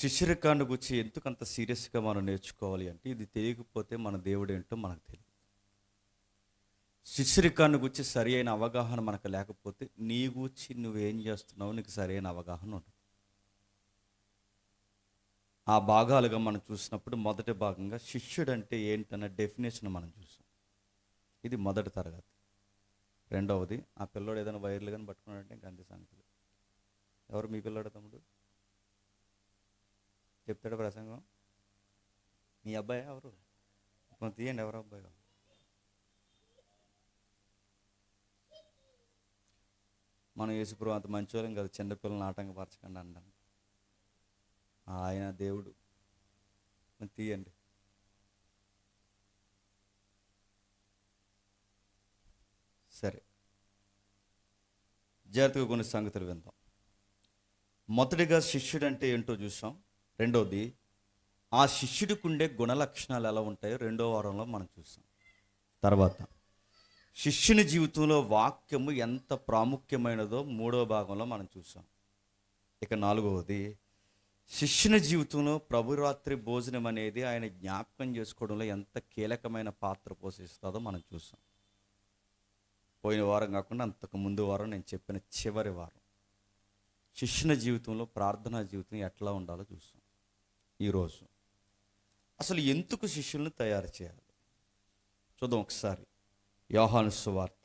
శిష్యరికాన్ని గురించి ఎందుకంత సీరియస్గా మనం నేర్చుకోవాలి అంటే, ఇది తెలియకపోతే మన దేవుడు ఏంటో మనకు తెలియదు. శిష్యరికాన్ని గురించి సరి అయిన అవగాహన మనకు లేకపోతే, నీ గూర్చి నువ్వేం చేస్తున్నావు నీకు సరైన అవగాహన ఉండదు. ఆ భాగాలుగా మనం చూసినప్పుడు మొదటి భాగంగా శిష్యుడు అంటే ఏంటన్న డెఫినేషన్ మనం చూసాం. ఇది మొదటి తరగతి. రెండవది, ఆ పిల్లోడు ఏదైనా వైర్లు కానీ పట్టుకున్నాడంటే ఇంకా అంతే సంగతులు. ఎవరు మీ పిల్లోడు తమ్ముడు? చెప్తాడు ప్రసంగం. మీ అబ్బాయి ఎవరు? కొంత తీయండి, ఎవరు అబ్బాయి? మనం యేసుప్రభు అంత మంచోళ్ళం కదా, చిన్నపిల్లల్ని ఆటంకపరచకండి అన్నాను. ఆయన దేవుడు. తీయండి. సరే, జాగ్రత్తగా కొన్ని సంగతులు విందాం. మొదటిగా శిష్యుడు అంటే ఏంటో చూసాం. రెండవది, ఆ శిష్యుడికి ఉండే గుణలక్షణాలు ఎలా ఉంటాయో రెండో వారంలో మనం చూసాం. తర్వాత శిష్యుని జీవితంలో వాక్యము ఎంత ప్రాముఖ్యమైనదో మూడో భాగంలో మనం చూసాం. ఇక నాలుగవది, శిష్యుని జీవితంలో ప్రభురాత్రి భోజనం అనేది ఆయన జ్ఞాపకం చేసుకోవడంలో ఎంత కీలకమైన పాత్ర పోషిస్తుందో మనం చూసాం. పోయిన వారం కాకుండా అంతకు ముందు వారం నేను చెప్పిన చివరి వారం శిష్యుని జీవితంలో ప్రార్థనా జీవితం ఎట్లా ఉండాలో చూసాం. ఈరోజు అసలు ఎందుకు శిష్యులను తయారు చేయాలి చూద్దాం ఒకసారి. యోహాను సువార్త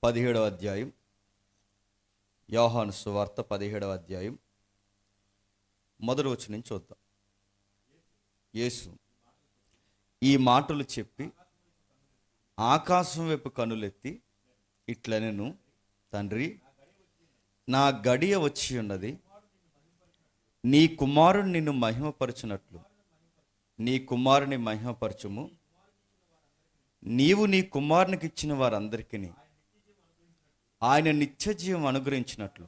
17వ అధ్యాయం. యోహాను సువార్త 17వ అధ్యాయం మొదటి వచనం నుంచి చూద్దాం. యేసు ఈ మాటలు చెప్పి ఆకాశం వైపు కనులెత్తి ఇట్లనెను, తండ్రి, నా గడియ వచ్చి ఉన్నది. నీ కుమారుడు నిన్ను మహిమపరచునట్లు నీ కుమారుని మహిమపరచుము. నీవు నీ కుమారునికి ఇచ్చిన వారందరికీ ఆయన నిత్యజీవం అనుగ్రహించినట్లు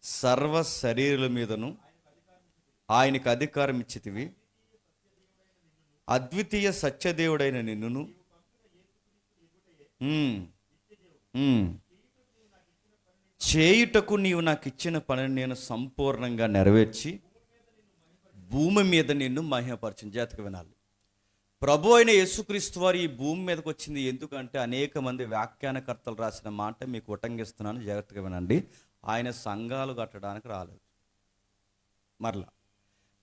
సర్వ శరీరుల మీదను ఆయనకు అధికారం ఇచ్చితివి. అద్వితీయ సత్యదేవుడైన నిన్నును చేయుటకు నీవు నాకు ఇచ్చిన పనిని నేను సంపూర్ణంగా నెరవేర్చి భూమి మీద నిన్ను మహిమపరచిన. జాతక వినాలి. ప్రభు అయిన యేసుక్రీస్తు వారు ఈ భూమి మీదకి వచ్చింది ఎందుకంటే, అనేక మంది వ్యాఖ్యానకర్తలు రాసిన మాట మీకు ఉటంకిస్తున్నాను, జాగ్రత్తగా వినండి. ఆయన సంఘాలు కట్టడానికి రాలేదు. మరలా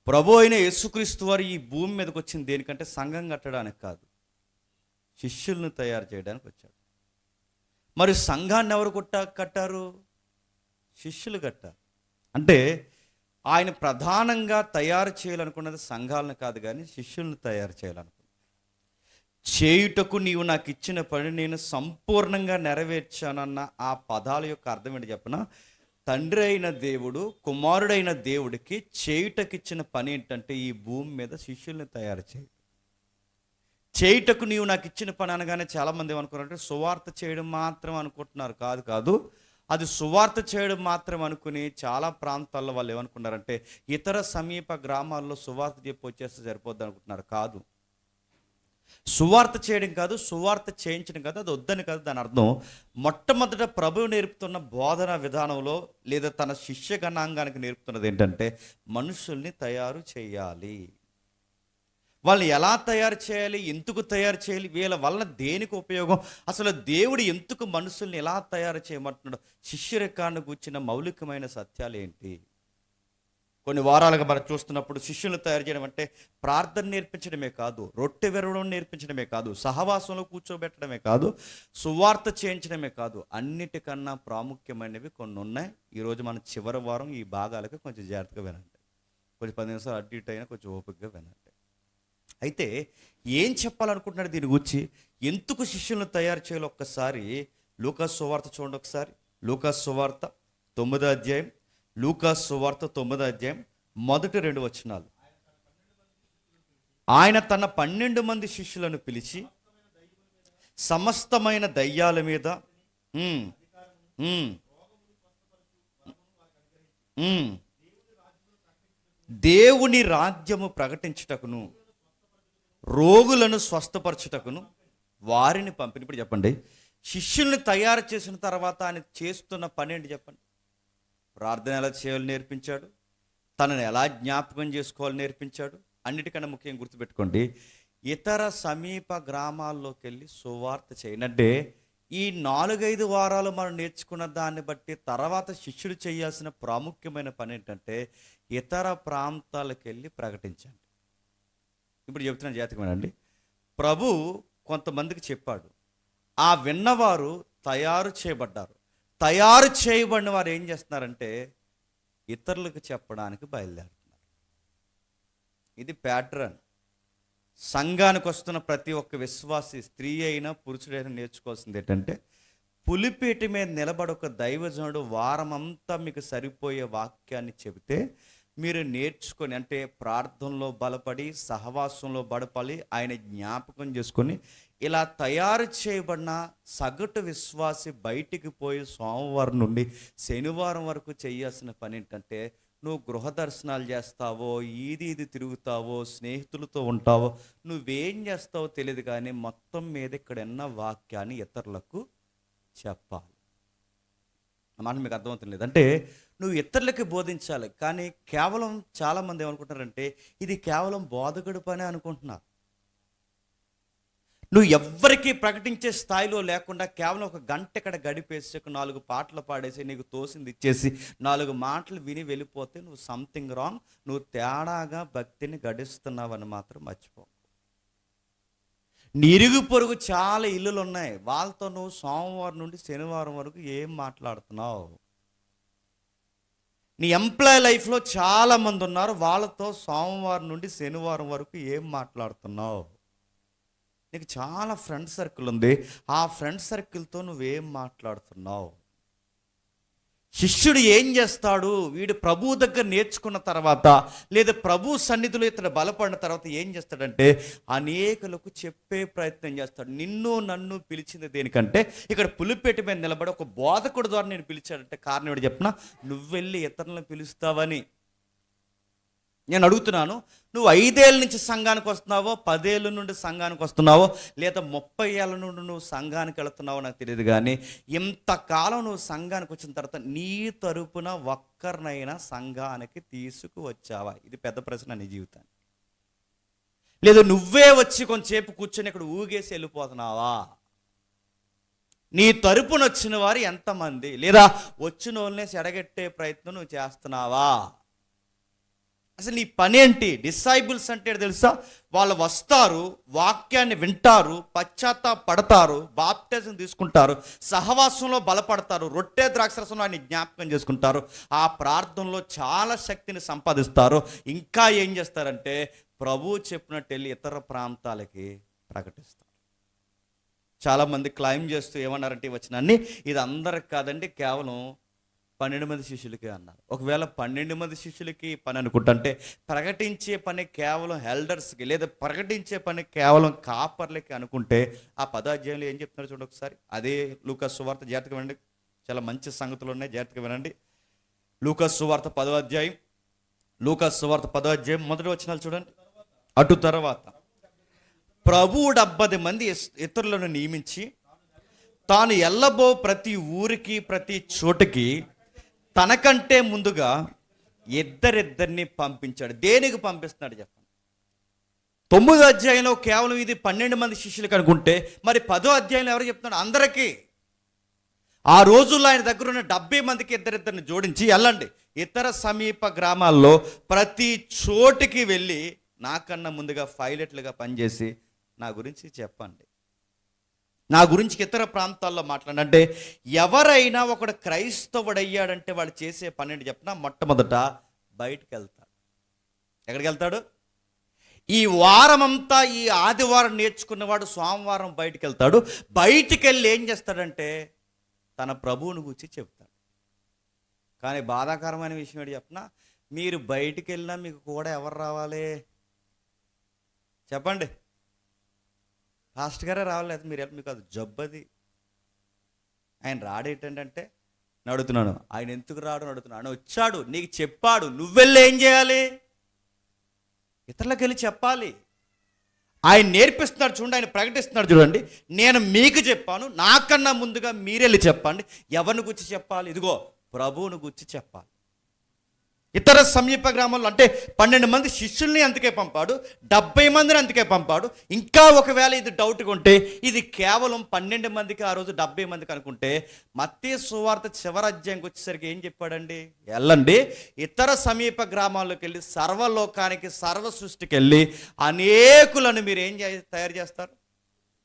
ప్రభు అయిన యేసుక్రీస్తు వారు ఈ భూమి మీదకి వచ్చింది దేనికంటే, సంఘం కట్టడానికి కాదు, శిష్యులను తయారు చేయడానికి వచ్చాడు. మరి సంఘాన్ని ఎవరు కట్టారు? శిష్యులు కట్టారు. అంటే ఆయన ప్రధానంగా తయారు చేయాలనుకున్నది సంఘాలను కాదు, కానీ శిష్యులను తయారు చేయాలనుకున్నది. చేయుటకు నీవు నాకు ఇచ్చిన పని నేను సంపూర్ణంగా నెరవేర్చానన్న ఆ పదాల యొక్క అర్థం ఏంటి చెప్పనా? తండ్రి అయిన దేవుడు కుమారుడైన దేవుడికి చేయుటకిచ్చిన పని ఏంటంటే, ఈ భూమి మీద శిష్యుల్ని తయారు చేయడం. చేయుటకు నీవు నాకు ఇచ్చిన పని అనగానే చాలామంది ఏమనుకున్నారంటే సువార్త చేయడం మాత్రం అనుకుంటున్నారు. కాదు, అది సువార్త చేయడం మాత్రం అనుకుని చాలా ప్రాంతాల్లో వాళ్ళు ఏమనుకున్నారంటే, ఇతర సమీప గ్రామాల్లో సువార్త చెప్పి వచ్చేస్తే సరిపోద్ది అనుకుంటున్నారు. కాదు, సువార్త చేయడం కాదు, సువార్త చేయించడం కాదు, అది వద్దని కాదు. దాని అర్థం, మొట్టమొదట ప్రభువు నేర్పుతున్న బోధన విధానంలో లేదా తన శిష్య గణాంగానికి నేర్పుతున్నది ఏంటంటే, మనుషుల్ని తయారు చేయాలి. వాళ్ళని ఎలా తయారు చేయాలి, ఎందుకు తయారు చేయాలి, వీళ్ళ వలన దేనికి ఉపయోగం, అసలు దేవుడు ఎందుకు మనుషుల్ని ఎలా తయారు చేయమంటున్నాడు, శిష్యరికాన్ని కూర్చిన మౌలికమైన సత్యాలు ఏంటి. కొన్ని వారాలుగా మనం చూస్తున్నప్పుడు శిష్యులను తయారు చేయడం అంటే ప్రార్థన నేర్పించడమే కాదు, రొట్టె విరవడం నేర్పించడమే కాదు, సహవాసంలో కూర్చోబెట్టడమే కాదు, సువార్త చేయించడమే కాదు, అన్నిటికన్నా ప్రాముఖ్యమైనవి కొన్ని ఉన్నాయి. ఈరోజు మన చివరి వారం ఈ భాగాలకు కొంచెం జాగ్రత్తగా వినండి. కొంచెం 10 నిమిషాలు అటు ఇటు అయినా కొంచెం ఓపికగా వినండి. అయితే ఏం చెప్పాలనుకుంటున్నాడు దీని గురించి, ఎందుకు శిష్యులను తయారు చేయాలో ఒక్కసారి లూకాసు సువార్త చూడండి. ఒకసారి లూకాసు సువార్త 9వ అధ్యాయం. లూకాసు సువార్త 9వ అధ్యాయం మొదటి 2 వచనాలు. ఆయన తన 12 మంది శిష్యులను పిలిచి సమస్తమైన దయ్యాల మీద దేవుని రాజ్యము ప్రకటించుటకును రోగులను స్వస్థపరచుటకును వారిని పంపిణీ. ఇప్పుడు చెప్పండి, శిష్యుల్ని తయారు చేసిన తర్వాత ఆయన చేస్తున్న పని ఏంటి చెప్పండి? ప్రార్థన ఎలా చేయాలో నేర్పించాడు, తనని ఎలా జ్ఞాపకం చేసుకోవాలో నేర్పించాడు. అన్నిటికన్నా ముఖ్యంగా గుర్తుపెట్టుకోండి, ఇతర సమీప గ్రామాల్లోకి వెళ్ళి సువార్త చేయనంటే ఈ 4-5 వారాలు మనం నేర్చుకున్న దాన్ని బట్టి తర్వాత శిష్యుడు చేయాల్సిన ప్రాముఖ్యమైన పని ఏంటంటే ఇతర ప్రాంతాలకు వెళ్ళి ప్రకటించండి. ఇప్పుడు చెప్తున్న జాతకమేనండి, ప్రభు కొంతమందికి చెప్పాడు, ఆ విన్నవారు తయారు చేయబడ్డారు. తయారు చేయబడిన వారు ఏం చేస్తున్నారంటే ఇతరులకు చెప్పడానికి బయలుదేరుతున్నారు. ఇది ప్యాటర్న్. సంఘానికి వస్తున్న ప్రతి ఒక్క విశ్వాసి, స్త్రీ అయినా పురుషుడైనా నేర్చుకోవాల్సింది ఏంటంటే పులిపేటి మీద నిలబడి ఒక దైవజనుడు వారమంతా మీకు సరిపోయే వాక్యాన్ని చెబితే మీరు నేర్చుకొని, అంటే ప్రార్థనలో బలపడి, సహవాసంలో బలపడి, ఆయన జ్ఞాపకం చేసుకొని ఇలా తయారు చేయబడిన సగటు విశ్వాసి బయటికి పోయి సోమవారం నుండి శనివారం వరకు చేయాల్సిన పని ఏంటంటే నువ్వు గృహ దర్శనాలు చేస్తావో, ఇది తిరుగుతావో, స్నేహితులతో ఉంటావో, నువ్వేం చేస్తావో తెలియదు, కానీ మొత్తం మీద ఇక్కడ ఉన్న వాక్యాన్ని ఇతరులకు చెప్పాలి. మాట మీకు అర్థమవుతుంది లేదు? అంటే నువ్వు ఇతరులకి బోధించాలి, కానీ కేవలం చాలామంది ఏమనుకుంటారంటే ఇది కేవలం బోధకుడి పనే అనుకుంటున్నారు. నువ్వు ఎవ్వరికీ ప్రకటించే స్థాయిలో లేకుండా కేవలం ఒక గంట ఇక్కడ గడిపేసి, ఒక 4 పాటలు పాడేసి, నీకు తోసింది ఇచ్చేసి 4 మాటలు విని వెళ్ళిపోతే నువ్వు సంథింగ్ రాంగ్, నువ్వు తేడాగా భక్తిని గడిస్తున్నావని మాత్రం మర్చిపో. ఇరుగు పొరుగు చాలా ఇల్లులు ఉన్నాయి, వాళ్ళతో నువ్వు సోమవారం నుండి శనివారం వరకు ఏం మాట్లాడుతున్నావు? నీ ఎంప్లాయ్ లైఫ్లో చాలామంది ఉన్నారు, వాళ్ళతో సోమవారం నుండి శనివారం వరకు ఏం మాట్లాడుతున్నావు? నీకు చాలా ఫ్రెండ్ సర్కిల్ ఉంది, ఆ ఫ్రెండ్ సర్కిల్తో నువ్వేం మాట్లాడుతున్నావు? శిష్యుడు ఏం చేస్తాడు? వీడు ప్రభు దగ్గర నేర్చుకున్న తర్వాత, లేదా ప్రభు సన్నిధిలో ఇతడు బలపడిన తర్వాత ఏం చేస్తాడంటే అనేకులకు చెప్పే ప్రయత్నం చేస్తాడు. నిన్ను నన్ను పిలిచింది దేనికంటే, ఇక్కడ పులిపేట మీద నిలబడి ఒక బోధకుడు ద్వారా నేను పిలిచాడంటే కారణం ఏంటి చెప్పినా, నువ్వు వెళ్ళి ఇతరులను పిలుస్తావని. నేను అడుగుతున్నాను, నువ్వు 5 ఏళ్ళ నుంచి సంఘానికి వస్తున్నావో, 10 ఏళ్ళ నుండి సంఘానికి వస్తున్నావో, లేదా 30 ఏళ్ళ నుండి నువ్వు సంఘానికి వెళుతున్నావో నాకు తెలియదు, కానీ ఇంతకాలం నువ్వు సంఘానికి వచ్చిన తర్వాత నీ తరపున ఒక్కరినైనా సంఘానికి తీసుకువచ్చావా? ఇది పెద్ద ప్రశ్న నీ జీవితాన్ని. లేదా నువ్వే వచ్చి కొంచెంసేపు కూర్చొని ఇక్కడ ఊగేసి వెళ్ళిపోతున్నావా? నీ తరపున వచ్చిన వారు ఎంతమంది? లేదా వచ్చిన వాళ్ళనే చెడగొట్టే ప్రయత్నం నువ్వు చేస్తున్నావా? అసలు నీ పని ఏంటి? డిసైబుల్స్ అంటే తెలుసా? వాళ్ళు వస్తారు, వాక్యాన్ని వింటారు, పశ్చాత్తాపడతారు, బాప్టిజం తీసుకుంటారు, సహవాసంలో బలపడతారు, రొట్టె ద్రాక్షరసంలో ఆయన జ్ఞాపకం చేసుకుంటారు, ఆ ప్రార్థనలో చాలా శక్తిని సంపాదిస్తారు. ఇంకా ఏం చేస్తారంటే ప్రభువు చెప్పినట్టు వెళ్ళి ఇతర ప్రాంతాలకి ప్రకటిస్తారు. చాలామంది క్లైమ్ చేస్తూ ఏమన్నారంటే ఈ వచనాన్ని, ఇది అందరికి కాదండి, కేవలం 12 మంది శిష్యులకి అన్నారు. ఒకవేళ 12 మంది శిష్యులకి పని అనుకుంటుంటే ప్రకటించే పని కేవలం ఎల్డర్స్కి, లేదా ప్రకటించే పని కేవలం కాపర్లకి అనుకుంటే ఆ 10వ అధ్యాయంలో ఏం చెప్తున్నారు చూడండి ఒకసారి. అదే లూకా సువార్త, జాగ్రత్తగా వినండి, చాలా మంచి సంగతులు ఉన్నాయి, జాగ్రత్తగా వినండి. లూకా సువార్త 10వ అధ్యాయం, లూకా సువార్త 10వ అధ్యాయం మొదటి వచనాలు చూడండి. అటు తర్వాత ప్రభువు 70 మంది ఇతరులను నియమించి తాను ఎల్లబో ప్రతి ఊరికి ప్రతి చోటుకి తనకంటే ముందుగా ఇద్దరిద్దరిని పంపించాడు. దేనికి పంపిస్తున్నాడు చెప్పండి? 9వ అధ్యాయంలో కేవలం ఇది 12 మంది శిష్యులకు అనుకుంటే, మరి 10వ అధ్యాయంలో ఎవరు చెప్తున్నాడు? అందరికీ. ఆ రోజుల్లో ఆయన దగ్గర ఉన్న 70 మందికి ఇద్దరిద్దరిని జోడించి వెళ్ళండి, ఇతర సమీప గ్రామాల్లో ప్రతి చోటికి వెళ్ళి నాకన్నా ముందుగా పైలట్లుగా పనిచేసి నా గురించి చెప్పండి, నా గురించి ఇతర ప్రాంతాల్లో మాట్లాడంటే. ఎవరైనా ఒకడు క్రైస్తవుడయ్యాడంటే వాడు చేసే పని ఏంటి చెప్పినా, మొట్టమొదట బయటికి వెళ్తాడు. ఎక్కడికి వెళ్తాడు? ఈ వారమంతా ఈ ఆదివారం నేర్చుకున్నవాడు సోమవారం బయటికి వెళ్తాడు. బయటికి వెళ్ళి ఏం చేస్తాడంటే తన ప్రభువుని గురించి చెప్తాడు. కానీ బాధాకరమైన విషయం ఏంటి చెప్పినా, మీరు బయటికి వెళ్ళినా మీకు కూడా ఎవరు రావాలి చెప్పండి? పాస్టర్ గారే రావాలి, మీరు మీకు అది జబ్బది. ఆయన రాడేంటంటే నేను అడుగుతున్నాను, ఆయన ఎందుకు రాడు అడుగుతున్నాను. ఆయన వచ్చాడు, నీకు చెప్పాడు, నువ్వెళ్ళి ఏం చేయాలి? ఇతరులకు వెళ్ళి చెప్పాలి. ఆయన నేర్పిస్తున్నాడు చూడండి, ఆయన ప్రకటిస్తున్నాడు చూడండి. నేను మీకు చెప్పాను, నాకన్నా ముందుగా మీరెళ్ళి చెప్పండి. ఎవరిని గురించి చెప్పాలి? ఇదిగో ప్రభువును గురించి చెప్పాలి. ఇతర సమీప గ్రామాల్లో అంటే 12 మంది శిష్యుల్ని అందుకే పంపాడు, 70 మందిని అందుకే పంపాడు. ఇంకా ఒకవేళ ఇది డౌట్గా ఉంటే ఇది కేవలం 12 మందికి ఆ రోజు 70 మందికి అనుకుంటే, మత్తయి సువార్త చివరి అధ్యాయంకి వచ్చేసరికి ఏం చెప్పాడండి? వెళ్ళండి, ఇతర సమీప గ్రామాల్లోకి వెళ్ళి సర్వలోకానికి సర్వ సృష్టికి వెళ్ళి అనేకులను మీరు తయారు చేస్తారు.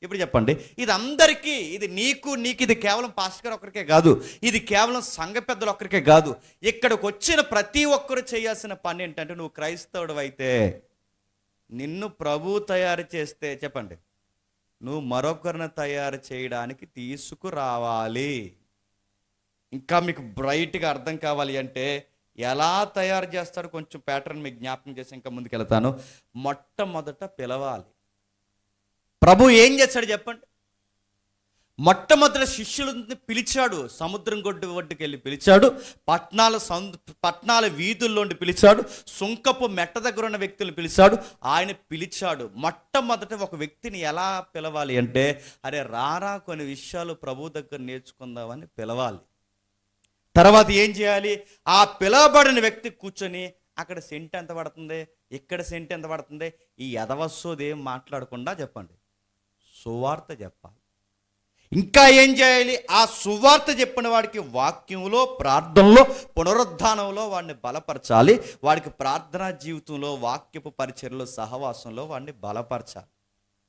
ఇప్పుడు చెప్పండి, ఇది అందరికీ, ఇది నీకు ఇది కేవలం పాస్టర్ గారు ఒక్కరికే కాదు, ఇది కేవలం సంఘ పెద్దలు ఒక్కరికే కాదు. ఇక్కడికి వచ్చిన ప్రతి ఒక్కరు చేయాల్సిన పని ఏంటంటే, నువ్వు క్రైస్తవుడు అయితే నిన్ను ప్రభు తయారు చేస్తే చెప్పండి, నువ్వు మరొకరిని తయారు చేయడానికి తీసుకురావాలి. ఇంకా మీకు బ్రైట్గా అర్థం కావాలి అంటే ఎలా తయారు చేస్తారో కొంచెం ప్యాటర్న్ మీకు జ్ఞాపకం చేసి ఇంకా ముందుకు వెళ్తాను. మొట్టమొదట పిలవాలి. ప్రభు ఏం చేశాడు చెప్పండి? మొట్టమొదటి శిష్యులను పిలిచాడు, సముద్రం ఒడ్డుకి వెళ్ళి పిలిచాడు, పట్నాల వీధుల్లోండి పిలిచాడు, సుంకపు మెట్ట దగ్గర ఉన్న వ్యక్తులను పిలిచాడు. ఆయన పిలిచాడు. మొట్టమొదట ఒక వ్యక్తిని ఎలా పిలవాలి అంటే, అరే రారా కొన్ని విషయాలు ప్రభు దగ్గర నేర్చుకుందామని పిలవాలి. తర్వాత ఏం చేయాలి? ఆ పిలవబడిన వ్యక్తి కూర్చొని అక్కడ సెంట్ ఎంత పడుతుంది, ఇక్కడ సెంట్ ఎంత పడుతుంది, ఈ ఎదవస్సోది ఏం మాట్లాడకుండా చెప్పండి, సువార్త చెప్పాలి. ఇంకా ఏం చేయాలి? ఆ సువార్త చెప్పిన వాడికి వాక్యంలో, ప్రార్థనలో, పునరుద్ధానంలో వాడిని బలపరచాలి. వాడికి ప్రార్థనా జీవితంలో, వాక్యపు పరిచర్యలో, సహవాసంలో వాడిని బలపరచాలి.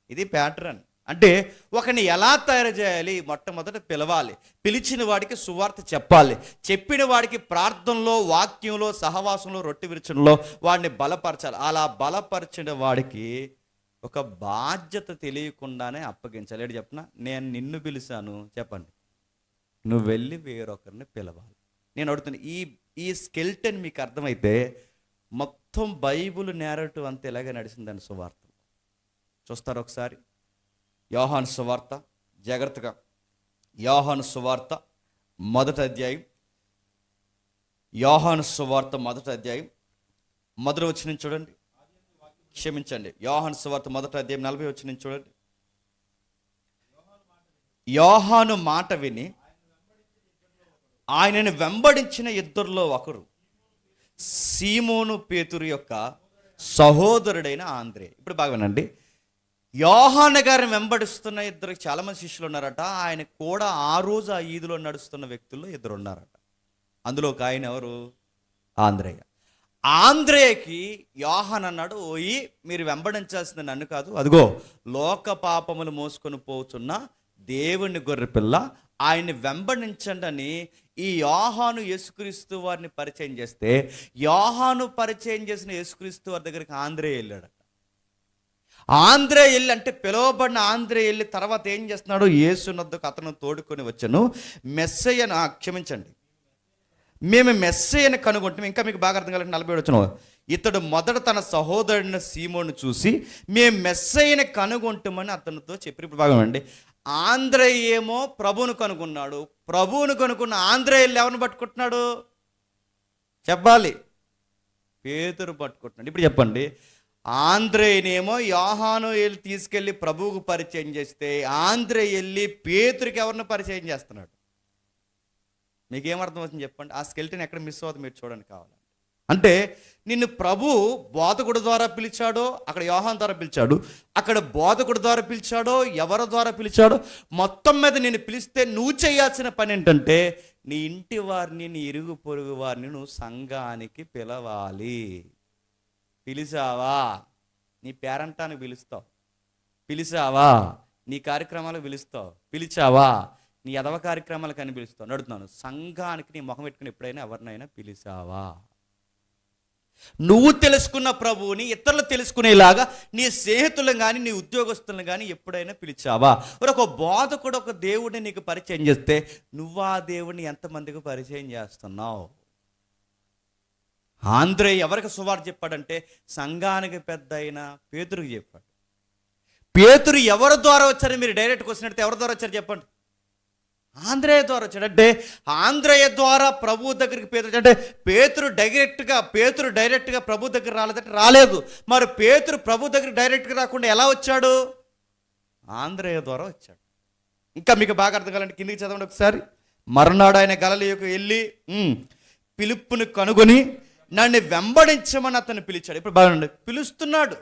ఇది ప్యాటర్న్. అంటే ఒకని ఎలా తయారు చేయాలి? మొట్టమొదట పిలవాలి, పిలిచిన వాడికి సువార్త చెప్పాలి, చెప్పిన వాడికి ప్రార్థనలో, వాక్యంలో, సహవాసంలో, రొట్టె విరుచడంలో వాడిని బలపరచాలి. అలా బలపరిచిన వాడికి ఒక బాధ్యత తెలియకుండానే అప్పగించాలి. ఏంటి చెప్పనా? నేను నిన్ను పిలిచాను చెప్పండి, నువ్వు వెళ్ళి వేరొకరిని పిలవాలి. నేను అడుగుతున్నా, ఈ స్కెల్టన్ మీకు అర్థమైతే మొత్తం బైబిల్ నేరేటివ్ అంతా ఇలాగే నడిచిందండి. సువార్త చూస్తారు ఒకసారి. యోహాను సువార్త, జాగ్రత్తగా యోహాను సువార్త మొదటి అధ్యాయం, యోహాను సువార్త మొదటి అధ్యాయం మొదటి వచనం చూడండి. క్షమించండి, యోహాను సువార్త మొదటి అధ్యాయం 40 వచనం చూడండి. యోహాను మాట విని ఆయనను వెంబడించిన ఇద్దరిలో ఒకరు సీమోను పేతురు యొక్క సహోదరుడైన ఆంద్రే. ఇప్పుడు బాగా వినండి, యోహాను గారిని వెంబడిస్తున్న ఇద్దరు చాలా మంది శిష్యులు ఉన్నారట. ఆయన కూడా ఆ రోజు ఆ ఈదులో నడుస్తున్న వ్యక్తుల్లో ఇద్దరు ఉన్నారట. అందులో ఒక ఆయన ఎవరు? ఆంద్రేయ. ఆంద్రేయకి యోహాను అన్నాడు, ఓయి మీరు వెంబడించాల్సింది నన్ను కాదు, అదిగో లోక పాపములు మోసుకొని పోతున్న దేవుని గొర్రెపిల్ల, ఆయన్ని వెంబడించండి అని ఈ యోహాను యేసుక్రీస్తు వారిని పరిచయం చేస్తే, యోహాను పరిచయం చేసిన యేసుక్రీస్తు వారి దగ్గరికి ఆంద్రేయ వెళ్ళాడు. ఆంద్రే వెళ్ళి, అంటే పిలువబడిన ఆంద్రే వెళ్ళి తర్వాత ఏం చేస్తున్నాడు? యేసునొద్దకు అతను తోడుకొని వచ్చాను, మెస్సయ్యను క్షమించండి, మేము మెస్సయ్యను కనుగొంటాం. ఇంకా మీకు బాగా అర్థం కావాలంటే 40 వచనం, ఇతడు మొదట తన సహోదరుడిని సీమోను చూసి మేము మెస్సయ్యను కనుగొంటామని అతనితో చెప్పి. ఇప్పుడు బాగా అండి, ఆంద్రే ఏమో ప్రభువును కనుగొన్నాడు, ప్రభువును కనుగొన్న ఆంద్రే వెళ్ళి ఎవరిని పట్టుకుంటున్నాడు చెప్పాలి? పేతురు పట్టుకుంటున్నాడు. ఇప్పుడు చెప్పండి, ఆంద్రేనేమో యోహాను వెళ్ళి తీసుకెళ్ళి ప్రభువుకు పరిచయం చేస్తే, ఆంద్రే వెళ్ళి పేతురికి ఎవరిని పరిచయం చేస్తున్నాడు? మీకేమర్థం అవుతుంది చెప్పండి? ఆ స్కెల్టన్ ఎక్కడ మిస్ అవుతుంది మీరు చూడండి కావాలంటే. అంటే నిన్ను ప్రభు బోధకుడు ద్వారా పిలిచాడో, అక్కడ యోహాను ద్వారా పిలిచాడు, అక్కడ బోధకుడు ద్వారా పిలిచాడో, ఎవరి ద్వారా పిలిచాడో, మొత్తం మీద నేను పిలిస్తే నువ్వు చేయాల్సిన పని ఏంటంటే, నీ ఇంటి వారిని, నీ ఇరుగు పొరుగు వారిని నువ్వు సంఘానికి పిలవాలి. పిలిచావా? నీ పేరంటానికి పిలుస్తావు. పిలిచావా? నీ కార్యక్రమాలకు పిలుస్తావు. పిలిచావా? నీ ఎదవ కార్యక్రమాలకు అని పిలుస్తావు. నడుతున్నాను, సంఘానికి నీ ముఖం పెట్టుకుని ఎప్పుడైనా ఎవరినైనా పిలిచావా? నువ్వు తెలుసుకున్న ప్రభువుని ఇతరులు తెలుసుకునేలాగా నీ స్నేహితులను కానీ నీ ఉద్యోగస్తులను కానీ ఎప్పుడైనా పిలిచావా? ఒక బోధకుడు ఒక దేవుడిని నీకు పరిచయం చేస్తే నువ్వు ఆ దేవుడిని ఎంతమందికి పరిచయం చేస్తున్నావు? ఆంద్రే ఎవరికి సువార్త చెప్పాడంటే సంఘానికి పెద్ద అయిన పేతురుకి చెప్పాడు. పేతురు ఎవరి ద్వారా వచ్చారని మీరు డైరెక్ట్గా వచ్చినట్టు ఎవరి ద్వారా వచ్చారు చెప్పండి? ఆంద్రేయ ద్వారా వచ్చాడు. అంటే ఆంద్రేయ ద్వారా ప్రభు దగ్గరికి పేతురు, అంటే పేతురు డైరెక్ట్గా ప్రభు దగ్గర రాలేదంటే రాలేదు. మరి పేతురు ప్రభు దగ్గర డైరెక్ట్గా రాకుండా ఎలా వచ్చాడు? ఆంద్రేయ ద్వారా వచ్చాడు. ఇంకా మీకు బాగా అర్థం కావాలంటే కిందికి చదవండి ఒకసారి. మరునాడు ఆయన గలిలయకు వెళ్ళి ఫిలిప్పుని కనుగొని నన్ను వెంబడించమని అతను పిలిచాడు. ఇప్పుడు బాగుండి పిలుస్తున్నాడు.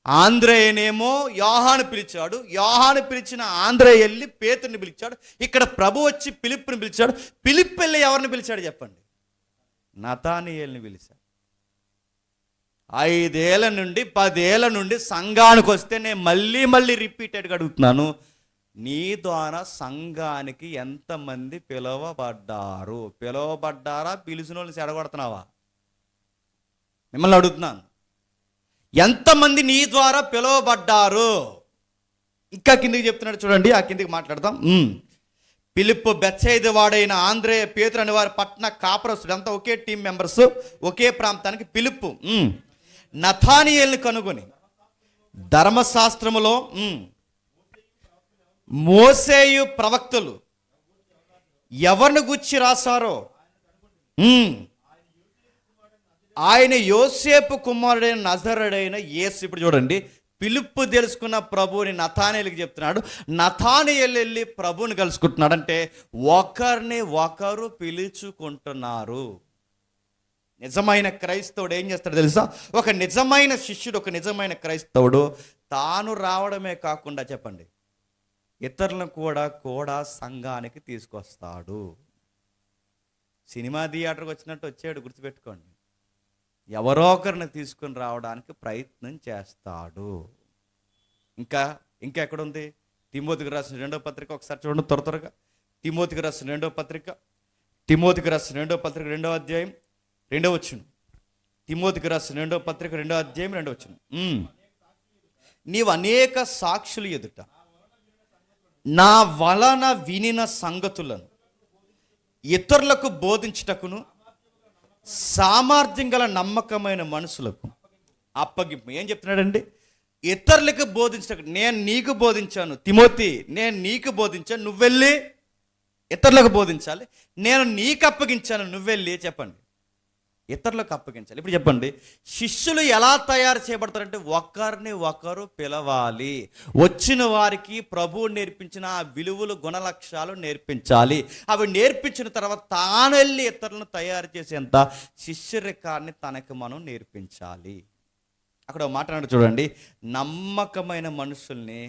ఆంద్రేయనేమో యోహాను పిలిచాడు. యోహాను పిలిచిన ఆంద్రేయ వెళ్ళి పేతురుని పిలిచాడు. ఇక్కడ ప్రభు వచ్చి ఫిలిప్పుని పిలిచాడు. ఫిలిప్ వెళ్ళి ఎవరిని పిలిచాడు చెప్పండి? నతానియేలుని పిలిచాడు. 5 ఏళ్ల నుండి 10 ఏళ్ల నుండి సంఘానికి వస్తే నేను మళ్ళీ రిపీటెడ్గా అడుగుతున్నాను, నీ ద్వారా సంఘానికి ఎంతమంది పిలువబడ్డారు? పిలువబడ్డారా? పిలిచిన వాళ్ళని చెడగొడుతున్నావా? మిమ్మల్ని అడుగుతున్నాను, ఎంతమంది నీ ద్వారా పిలువబడ్డారు? ఇంకా కిందికి చెప్తున్నాడు చూడండి, ఆ కిందికి మాట్లాడదాం. ఫిలిప్పు బెత్సైదా వాడైన ఆంద్రేయ పేతురు అనే వారి పట్టణ కాపురస్తుడు, అంతా ఒకే టీం మెంబర్స్, ఒకే ప్రాంతానికి. ఫిలిప్పు నతానియేలుని కనుగొని ధర్మశాస్త్రములో మోసేయు ప్రవక్తలు ఎవరిని గుచ్చి రాశారో ఆయన యోసేపు కుమారుడైన నజరుడైన యేసు. ఇప్పుడు చూడండి, ఫిలిప్పు తెలుసుకున్న ప్రభువుని నతానియేలుకి చెప్తున్నాడు. నతానియేలు వెళ్ళి ప్రభువుని కలుసుకుంటున్నాడు. అంటే ఒకరిని ఒకరు పిలుచుకుంటున్నారు. నిజమైన క్రైస్తవుడు ఏం చేస్తాడు తెలుసా? ఒక నిజమైన శిష్యుడు, ఒక నిజమైన క్రైస్తవుడు తాను రావడమే కాకుండా చెప్పండి, ఇతరులను కూడా సంఘానికి తీసుకొస్తాడు. సినిమా థియేటర్కి వచ్చినట్టు వచ్చాడు, గుర్తుపెట్టుకోండి. ఎవరో ఒకరిని తీసుకుని రావడానికి ప్రయత్నం చేస్తాడు. ఇంకా ఎక్కడుంది? తిమోతికి రాసిన 2వ పత్రిక ఒకసారి చూడండి త్వరగా. తిమోతికి రాసిన 2వ పత్రిక 2వ అధ్యాయం 2వ వచనం. తిమోతికి రాసిన 2వ పత్రిక 2వ అధ్యాయం 2వ వచనం. నీవు అనేక సాక్షులు ఎదుట నా వలన వినిన సంగతులను ఇతరులకు బోధించుటకును సామర్థ్యం గల నమ్మకమైన మనుషులకు అప్పగింపు. ఏం చెప్తున్నాడండి? ఇతరులకు బోధించటకు. నేను నీకు బోధించాను తిమోతి, నేను నీకు బోధించాను, నువ్వెళ్ళి ఇతరులకు బోధించాలి. నేను నీకు అప్పగించాను, నువ్వెళ్ళి చెప్పండి ఇతరులకు అప్పగించాలి. ఇప్పుడు చెప్పండి, శిష్యులు ఎలా తయారు చేయబడతారంటే ఒకరిని ఒకరు పిలవాలి. వచ్చిన వారికి ప్రభువు నేర్పించిన ఆ విలువలు, గుణలక్ష్యాలు నేర్పించాలి. అవి నేర్పించిన తర్వాత తాను వెళ్ళి ఇతరులను తయారు చేసేంత శిష్యరికాన్ని తనకు మనం నేర్పించాలి. అక్కడ మాట్లాడు చూడండి, నమ్మకమైన మనుషుల్ని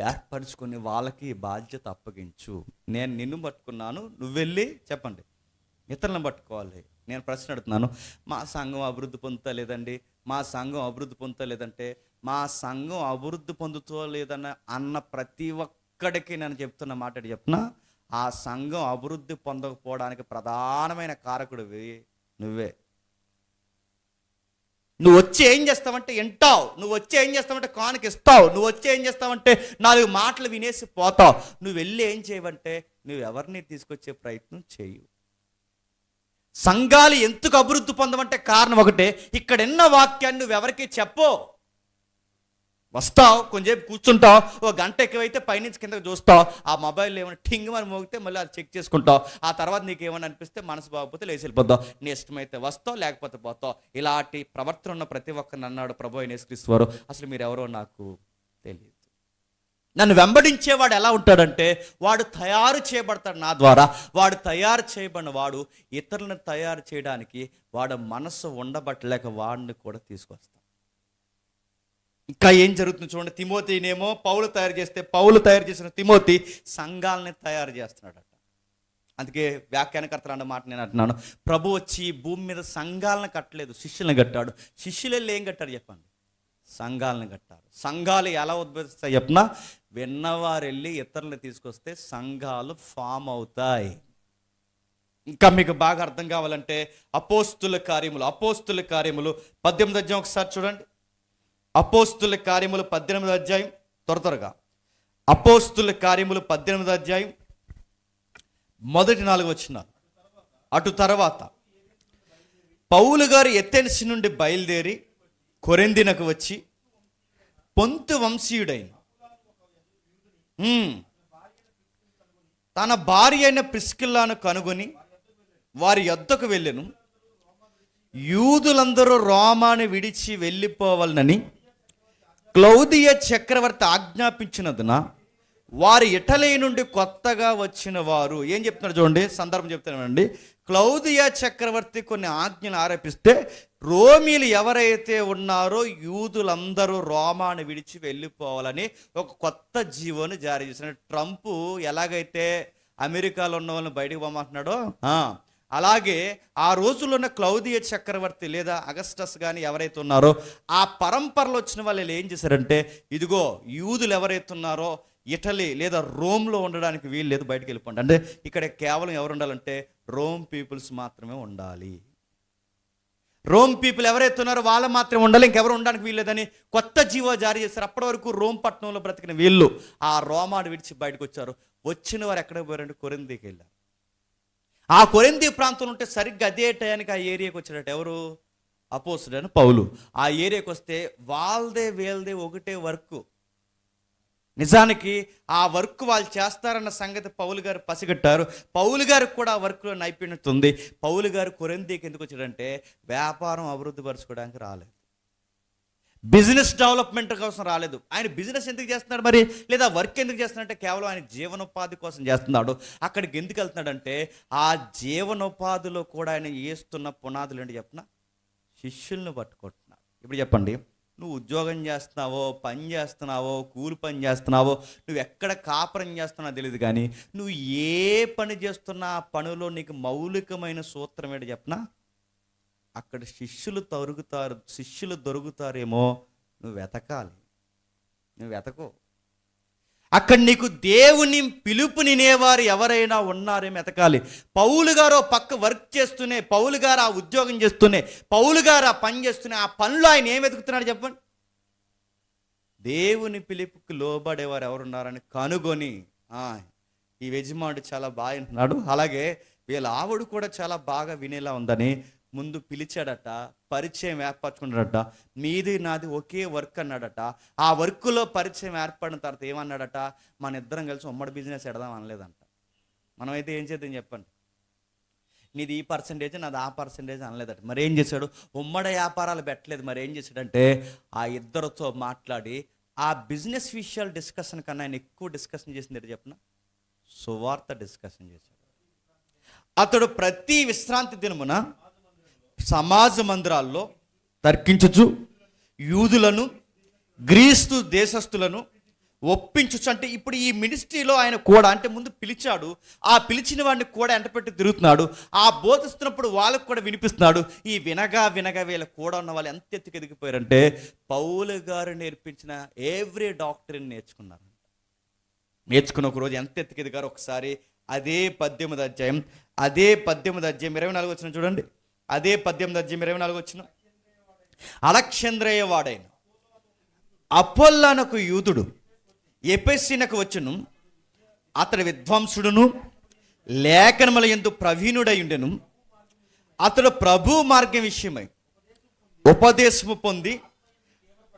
ఏర్పరచుకుని వాళ్ళకి బాధ్యత అప్పగించు. నేను నిన్ను పట్టుకున్నాను, నువ్వెళ్ళి చెప్పండి ఇతరులను పట్టుకోవాలి. నేను ప్రశ్న అడుగుతున్నాను, మా సంఘం అభివృద్ధి పొందుతలేదండి, మా సంఘం అభివృద్ధి పొందుతలేదంటే మా సంఘం అభివృద్ధి పొందుతలేదన్న అన్న ప్రతి ఒక్కడికి నేను చెప్తున్న మాట చెప్తున్నా, ఆ సంఘం అభివృద్ధి పొందకపోవడానికి ప్రధానమైన కారకుడివి నువ్వే. నువ్వు వచ్చి ఏం చేస్తావంటే వింటావు, నువ్వు వచ్చి ఏం చేస్తావంటే కానుక ఇస్తావు, నువ్వు వచ్చి ఏం చేస్తావంటే 4 మాటలు వినేసి పోతావు. నువ్వు వెళ్ళి ఏం చేయవంటే నువ్వు ఎవరిని తీసుకొచ్చే ప్రయత్నం చేయు. సంఘాలు ఎందుకు అభివృద్ధి పొందమంటే కారణం ఒకటే, ఇక్కడ ఎన్న వాక్యాన్ని నువ్వు ఎవరికి చెప్పు. వస్తావు, కొంచెంసేపు కూర్చుంటావు, ఒక గంట ఎక్కువైతే పైనుంచి కిందకి చూస్తావు, ఆ మొబైల్ ఏమైనా టింగ్ మరి మోగితే మళ్ళీ అది చెక్ చేసుకుంటావు. ఆ తర్వాత నీకు ఏమైనా అనిపిస్తే మనసు బాగోకపోతే లేచి వెళ్ళిపోతావు. నీ ఇష్టమైతే వస్తావు, లేకపోతే పోతావు. ఇలాంటి ప్రవర్తన ఉన్న ప్రతి ఒక్కరిని అన్నాడు ప్రభు అయిన యేసుక్రీస్తు వారు, అసలు మీరు ఎవరో నాకు తెలియదు. నన్ను వెంబడించేవాడు ఎలా ఉంటాడంటే వాడు తయారు చేయబడతాడు నా ద్వారా. వాడు తయారు చేయబడిన వాడు ఇతరులను తయారు చేయడానికి వాడు మనస్సు ఉండబట్టలేక వాడిని కూడా తీసుకొస్తాడు. ఇంకా ఏం జరుగుతుంది చూడండి, తిమోతినేమో పౌలు తయారు చేస్తే పౌలు తయారు చేసిన తిమోతి సంఘాలని తయారు చేస్తున్నాడట. అందుకే వ్యాఖ్యానకర్తలు అన్న మాట నేను అంటున్నాను, ప్రభు వచ్చి భూమి మీద సంఘాలను కట్టలేదు, శిష్యులను కట్టాడు. శిష్యులు వెళ్ళి ఏం కట్టారు చెప్పండి? సంఘాలను కట్టారు. సంఘాలు ఎలా ఉద్భవిస్తాయి చెప్పినా, విన్నవారు వెళ్ళి ఇతరులను తీసుకొస్తే సంఘాలు ఫామ్ అవుతాయి. ఇంకా మీకు బాగా అర్థం కావాలంటే అపోస్తుల కార్యములు 18వ అధ్యాయం ఒకసారి చూడండి. అపోస్తుల కార్యములు 18వ అధ్యాయం త్వరగా. అపోస్తుల కార్యములు 18వ అధ్యాయం మొదటి 4 వచనాలు. అటు తర్వాత పౌలు గారు ఎథెన్స్ నుండి బయలుదేరి కొరింథీనకు వచ్చి పొంతు వంశీయుడైన తన భార్య అయిన ప్రిస్కిల్లాను కనుగొని వారి యొద్దకు వెళ్ళెను. యూదులందరూ రోమాను విడిచి వెళ్ళిపోవాలని క్లౌదియ చక్రవర్తి ఆజ్ఞాపించినందున వారు ఇటలీ నుండి కొత్తగా వచ్చిన వారు ఏం చెప్తున్నారు చూడండి, సందర్భం చెప్తున్నానండి. క్లౌదియా చక్రవర్తి కొన్ని ఆజ్ఞలు ఆరోపిస్తే రోమీలు ఎవరైతే ఉన్నారో యూదులందరూ రోమాను విడిచి వెళ్ళిపోవాలని ఒక కొత్త జీవోని జారీ చేశారు. ట్రంప్ ఎలాగైతే అమెరికాలో ఉన్న వాళ్ళని బయటకు పోమంటున్నాడో అలాగే ఆ రోజుల్లో ఉన్న క్లౌదియా చక్రవర్తి లేదా అగస్టస్ కానీ ఎవరైతే ఉన్నారో ఆ పరంపరలో వచ్చిన వాళ్ళు ఏం చేశారంటే, ఇదిగో యూదులు ఎవరైతే ఉన్నారో ఇటలీ లేదా రోమ్లో ఉండడానికి వీలు లేదు, బయటకు వెళ్ళిపోండి. అంటే ఇక్కడ కేవలం ఎవరు ఉండాలంటే రోమ్ పీపుల్స్ మాత్రమే ఉండాలి. రోమ్ పీపుల్ ఎవరైతే ఉన్నారో వాళ్ళు మాత్రమే ఉండాలి, ఇంకెవరు ఉండడానికి వీలు లేదని కొత్త జీవో జారీ చేశారు. అప్పటి వరకు రోమ్ పట్టణంలో బ్రతికిన వీళ్ళు ఆ రోమాను విడిచి బయటకు వచ్చారు. వచ్చిన వారు ఎక్కడికి పోయారంటే కొరింథీకి వెళ్ళారు. ఆ కొరింథీ ప్రాంతంలో ఉంటే సరిగ్గా అదే టయానికి ఆ ఏరియాకి వచ్చాడట ఎవరు, అపోస్తలుడైన పౌలు. ఆ ఏరియాకి వస్తే వీళ్ళదే ఒకటే వర్క్. నిజానికి ఆ వర్క్ వాళ్ళు చేస్తారన్న సంగతి పౌలు గారు పసిగట్టారు. పౌలు గారికి కూడా ఆ వర్క్లో నైపుణ్యత ఉంది. పౌలు గారు కొరింథీకి ఎందుకు వచ్చాడంటే వ్యాపారం అభివృద్ధి పరచుకోవడానికి రాలేదు, బిజినెస్ డెవలప్మెంట్ కోసం రాలేదు. ఆయన బిజినెస్ ఎందుకు చేస్తున్నాడు మరి, లేదా వర్క్ ఎందుకు చేస్తున్నాడంటే కేవలం ఆయన జీవనోపాధి కోసం చేస్తున్నాడు. అక్కడికి ఎందుకు వెళ్తున్నాడంటే ఆ జీవనోపాధిలో కూడా ఆయన వేస్తున్న పునాదులు ఏంటి చెప్పిన, శిష్యుల్ని పట్టుకుంటున్నాడు. ఇప్పుడు చెప్పండి, నువ్వు ఉద్యోగం చేస్తున్నావో, పని చేస్తున్నావో, కూలి పని చేస్తున్నావో, నువ్వు ఎక్కడ కాపురం చేస్తున్నావో తెలియదు, కానీ నువ్వు ఏ పని చేస్తున్నా ఆ పనిలో నీకు మౌలికమైన సూత్రం ఏంటి చెప్పనా, అక్కడ శిష్యులు దొరుకుతారేమో, నువ్వు వెతకాలి, నువ్వు వెతకో. అక్కడ నీకు దేవుని పిలుపు నినేవారు ఎవరైనా ఉన్నారేమో వెతకాలి. పౌలు గారు పక్క వర్క్ చేస్తూనే, పౌలు గారు ఆ ఉద్యోగం చేస్తూనే, పౌలు గారు ఆ పని చేస్తూనే ఆ పనిలో ఆయన ఏం వెతుకుతున్నాడు చెప్పండి, దేవుని పిలుపుకి లోబడేవారు ఎవరున్నారని కనుగొని ఈ యజమానుడు చాలా బాగా వింటున్నాడు, అలాగే వీళ్ళ ఆవిడ కూడా చాలా బాగా వినేలా ఉందని ముందు పిలిచాడట, పరిచయం ఏర్పరచుకున్నాడట. మీది నాది ఒకే వర్క్ అన్నాడట. ఆ వర్క్లో పరిచయం ఏర్పడిన తర్వాత ఏమన్నాడట, మన ఇద్దరం కలిసి ఉమ్మడి బిజినెస్ ఎడదాం అనలేదంట. మనమైతే ఏం చేద్దాం చెప్పండి, నీది ఈ పర్సంటేజ్ నాది ఆ పర్సంటేజ్ అనలేదట. మరి ఏం చేశాడు, ఉమ్మడి వ్యాపారాలు పెట్టలేదు. మరి ఏం చేశాడంటే ఆ ఇద్దరితో మాట్లాడి ఆ బిజినెస్ విషయాలు డిస్కషన్ కన్నా ఆయన ఎక్కువ డిస్కషన్ చేసింది ఏంటి చెప్పిన, సువార్త డిస్కషన్ చేశాడు. అతడు ప్రతి విశ్రాంతి దినమున సమాజ మందిరాల్లో తర్కించుచు యూదులను గ్రీస్తు దేశస్థులను ఒప్పించుచు. అంటే ఇప్పుడు ఈ మినిస్ట్రీలో ఆయన కూడా, అంటే ముందు పిలిచాడు, ఆ పిలిచిన వాడిని కూడా ఎంటపెట్టి తిరుగుతున్నాడు. ఆ బోధిస్తున్నప్పుడు వాళ్ళకు కూడా వినిపిస్తున్నాడు. ఈ వినగా వీళ్ళ కూడా ఉన్న వాళ్ళు ఎంత ఎత్తుకు ఎదిగిపోయారంటే పౌలు గారు నేర్పించిన ఎవ్రీ డాక్టరీని నేర్చుకున్న ఒక రోజు ఎంత ఎత్తుకు ఎదిగారు. ఒకసారి అదే 18వ అధ్యాయం 24 వచ్చిన చూడండి. అదే 18వ అధ్యాయం 24 వచ్చిన, అలెగ్జాంద్రియ వాడైన అపోల్లోనకు యూదుడు ఎఫెసీనకు వచ్చును, అతడు విద్వాంసుడును లేఖనముల యందు ప్రవీణుడై ఉండెను. అతడు ప్రభు మార్గం విషయమై ఉపదేశము పొంది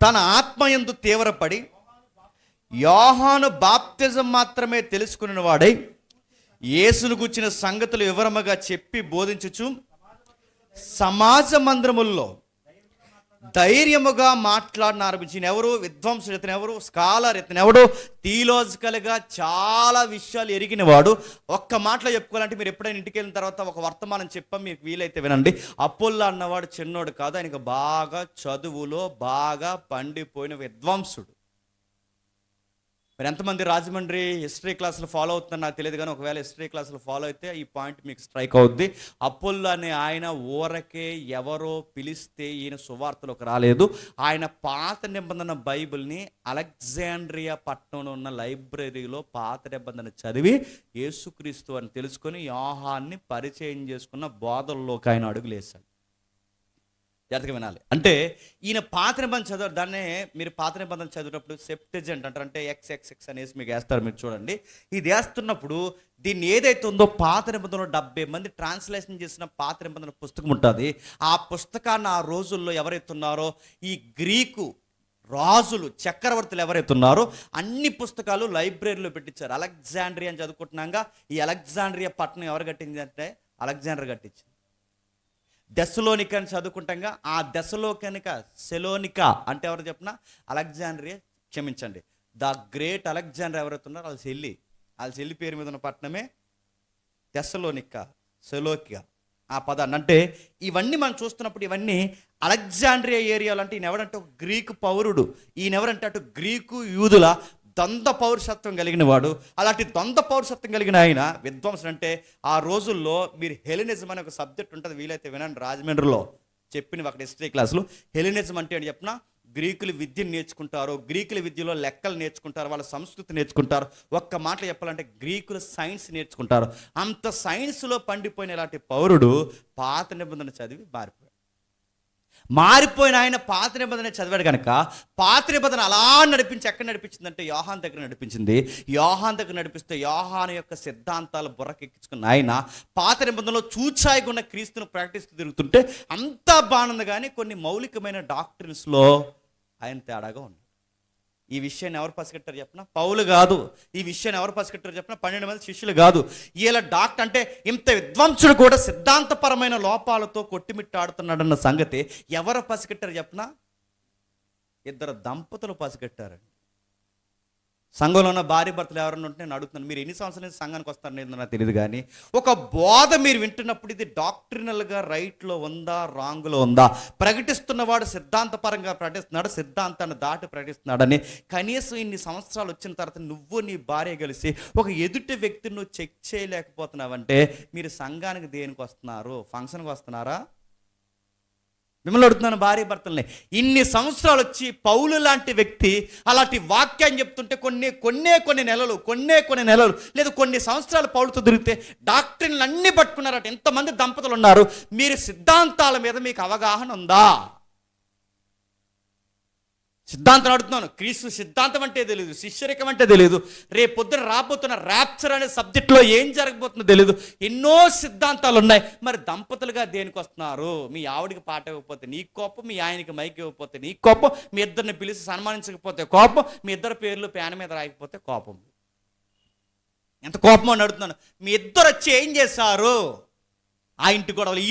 తన ఆత్మయందు తీవ్రపడి యోహాను బాప్తిజం మాత్రమే తెలుసుకున్న వాడై యేసును గుర్చిన సంగతులు వివరముగా చెప్పి బోధించుచు సమాజ మందిరముల్లో ధైర్యముగా మాట్లాడిన ఆరంభించిన ఎవరు, విద్వాంసుడు ఇతను ఎవరు, స్కాలర్ ఇతను ఎవడు, థియలాజికల్గా చాలా విషయాలు ఎరిగిన వాడు. ఒక్క మాటలో చెప్పుకోవాలంటే మీరు ఎప్పుడైనా ఇంటికి వెళ్ళిన తర్వాత ఒక వర్తమానం చెప్పాం మీకు వీలైతే వినండి. అపోల్లో అన్నవాడు చిన్నోడు కాదు, ఆయనకు బాగా చదువులో బాగా పండిపోయిన విద్వాంసుడు. మరి ఎంతమంది రాజమండ్రి హిస్టరీ క్లాసులు ఫాలో అవుతున్నారు నాకు తెలియదు, కానీ ఒకవేళ హిస్టరీ క్లాసులు ఫాలో అయితే ఈ పాయింట్ మీకు స్ట్రైక్ అవుద్ది. అపోల్లో అనే ఆయన ఊరకే ఎవరో పిలిస్తే ఈయన సువార్తలోకి రాలేదు. ఆయన పాత నిబంధన బైబిల్ని అలెగ్జాండ్రియా పట్టణంలో ఉన్న లైబ్రరీలో పాత నిబంధన చదివి యేసుక్రీస్తు అని తెలుసుకొని యోహాన్ని పరిచయం చేసుకున్న బోధల్లోకి ఆయన అడుగులేశాడు. జాగ్రత్తగా వినాలి. అంటే ఈయన పాత నిబంధన చదవరు, దాన్నే మీరు పాత నిబంధన చదివినప్పుడు సెప్టెజెంట్ అంటారు, అంటే XXX అనేసి మీకు వేస్తారు. మీరు చూడండి, ఇది వేస్తున్నప్పుడు దీన్ని ఏదైతే ఉందో పాత నిబంధనలో 70 మంది ట్రాన్స్లేషన్ చేసిన పాత నిబంధన పుస్తకం ఉంటుంది. ఆ పుస్తకాన్ని ఆ రోజుల్లో ఎవరైతే ఉన్నారో ఈ గ్రీకు రాజులు చక్రవర్తులు ఎవరైతే ఉన్నారో అన్ని పుస్తకాలు లైబ్రరీలో పెట్టించారు. అలెగ్జాండ్రియా అని చదువుకుంటున్నాగా ఈ అలెగ్జాండ్రియా పట్టణం ఎవరు కట్టింది అంటే అలెగ్జాండర్ కట్టించింది. దెస్సలోనిక అని చదువుకుంటాగా ఆ దెస్సలోనిక సెలోనిక అంటే ఎవరు చెప్పిన అలెగ్జాండ్రియా, క్షమించండి ద గ్రేట్ అలెగ్జాండర్ ఎవరైతే ఉన్నారో వాళ్ళ చెల్లి పేరు మీద ఉన్న పట్టణమే తెస్సలోనిక, సెలోకియా ఆ పదాన్ని. అంటే ఇవన్నీ మనం చూస్తున్నప్పుడు ఇవన్నీ అలెగ్జాండ్రియా ఏరియాలో. అంటే ఈయన ఎవరంటే ఒక గ్రీకు పౌరుడు. ఈయన ఎవరంటే అటు గ్రీకు యూదుల ద్వంద్వ పౌరసత్వం కలిగిన వాడు. అలాంటి ద్వంద్వ పౌరసత్వం కలిగిన ఆయన విద్వాంసుడు. అంటే ఆ రోజుల్లో మీరు హెలెనిజం అనే ఒక సబ్జెక్ట్ ఉంటుంది, వీలైతే వినండి, రాజమండ్రిలో చెప్పిన అక్కడ హిస్టరీ క్లాసులు. హెలెనిజం అంటే అని చెప్పిన గ్రీకులు విద్యను నేర్చుకుంటారు, గ్రీకుల విద్యలో లెక్కలు నేర్చుకుంటారు, వాళ్ళ సంస్కృతి నేర్చుకుంటారు. ఒక్క మాటలు చెప్పాలంటే గ్రీకులు సైన్స్ నేర్చుకుంటారు. అంత సైన్స్లో పండిపోయిన ఇలాంటి పౌరుడు పాత నిబంధన చదివి మారిపోయిన ఆయన పాత నిబంధన చదివాడు కనుక పాత నిబంధన అలా నడిపించి ఎక్కడ నడిపించిందంటే యోహాన్ దగ్గర నడిపించింది. యోహాన్ దగ్గర నడిపిస్తే యోహాను యొక్క సిద్ధాంతాలు బుర్రకెక్కించుకున్న ఆయన పాత నిబంధనలో చూచాయిగా ఉన్న క్రీస్తును ప్రాక్టీస్తూ తిరుగుతుంటే అంతా బాగుంది, కానీ కొన్ని మౌలికమైన డాక్టరీన్స్లో ఆయన తేడాగా ఉంది. ఈ విషయాన్ని ఎవరు పసిగట్టారు చెప్పిన? పౌలు కాదు. ఈ విషయాన్ని ఎవరు పసిగట్టారు చెప్పిన? 12 మంది శిష్యులు కాదు. వీళ్ళ డాక్టర్ అంటే ఇంత విద్వాంసుడు కూడా సిద్ధాంతపరమైన లోపాలతో కొట్టిమిట్టాడుతున్నాడన్న సంగతి ఎవరు పసిగట్టారు చెప్పిన? 2 దంపతులు పసిగట్టారండి. సంఘంలో ఉన్న భార్య భర్తలు ఎవరన్నా ఉంటే నేను అడుగుతున్నాను, మీరు ఎన్ని సంవత్సరాల నుంచి సంఘానికి వస్తారనేది నాకు తెలియదు, కానీ ఒక బోధ మీరు వింటున్నప్పుడు ఇది డాక్ట్రినల్గా రైట్లో ఉందా, రాంగ్లో ఉందా, ప్రకటిస్తున్నవాడు సిద్ధాంతపరంగా ప్రకటిస్తున్నాడు, సిద్ధాంతాన్ని దాటి ప్రకటిస్తున్నాడని కనీసం ఇన్ని సంవత్సరాలు వచ్చిన తర్వాత నువ్వు నీ భార్య కలిసి ఒక ఎదుటి వ్యక్తిని నువ్వు చెక్ చేయలేకపోతున్నావంటే మీరు సంఘానికి దేనికి వస్తున్నారు? ఫంక్షన్కి వస్తున్నారా? మిమ్మల్ని అడుగుతున్నాను, భార్య భర్తల్ని. ఇన్ని సంవత్సరాలు వచ్చి పౌలు లాంటి వ్యక్తి అలాంటి వాక్యాన్ని చెప్తుంటే కొన్ని నెలలు లేదా కొన్ని సంవత్సరాలు పౌలుతో తిరిగితే డాక్టరీలు అన్నీ పట్టుకున్నారట. ఎంతమంది దంపతులు ఉన్నారు? మీరు సిద్ధాంతాల మీద మీకు అవగాహన ఉందా? సిద్ధాంతం అడుగుతున్నాను. క్రీస్తు సిద్ధాంతం అంటే తెలియదు, శిష్యరికం అంటే తెలియదు, రేపు పొద్దున రాబోతున్న ర్యాప్చర్ అనే సబ్జెక్ట్లో ఏం జరగబోతుందో తెలియదు. ఎన్నో సిద్ధాంతాలు ఉన్నాయి. మరి దంపతులుగా దేనికి వస్తున్నారు? మీ ఆవిడికి పాట ఇవ్వకపోతే నీ కోపం, మీ ఆయనకి మైక్ ఇవ్వకపోతే నీ కోపం, మీ ఇద్దరిని పిలిచి సన్మానించకపోతే కోపం, మీ ఇద్దరు పేర్లు ప్యాన్ మీద రాయకపోతే కోపం. ఎంత కోపం అని అడుగుతున్నాను. మీ ఇద్దరు వచ్చి ఏం చేశారు? ఆ ఇంటి గొడవలు, ఈ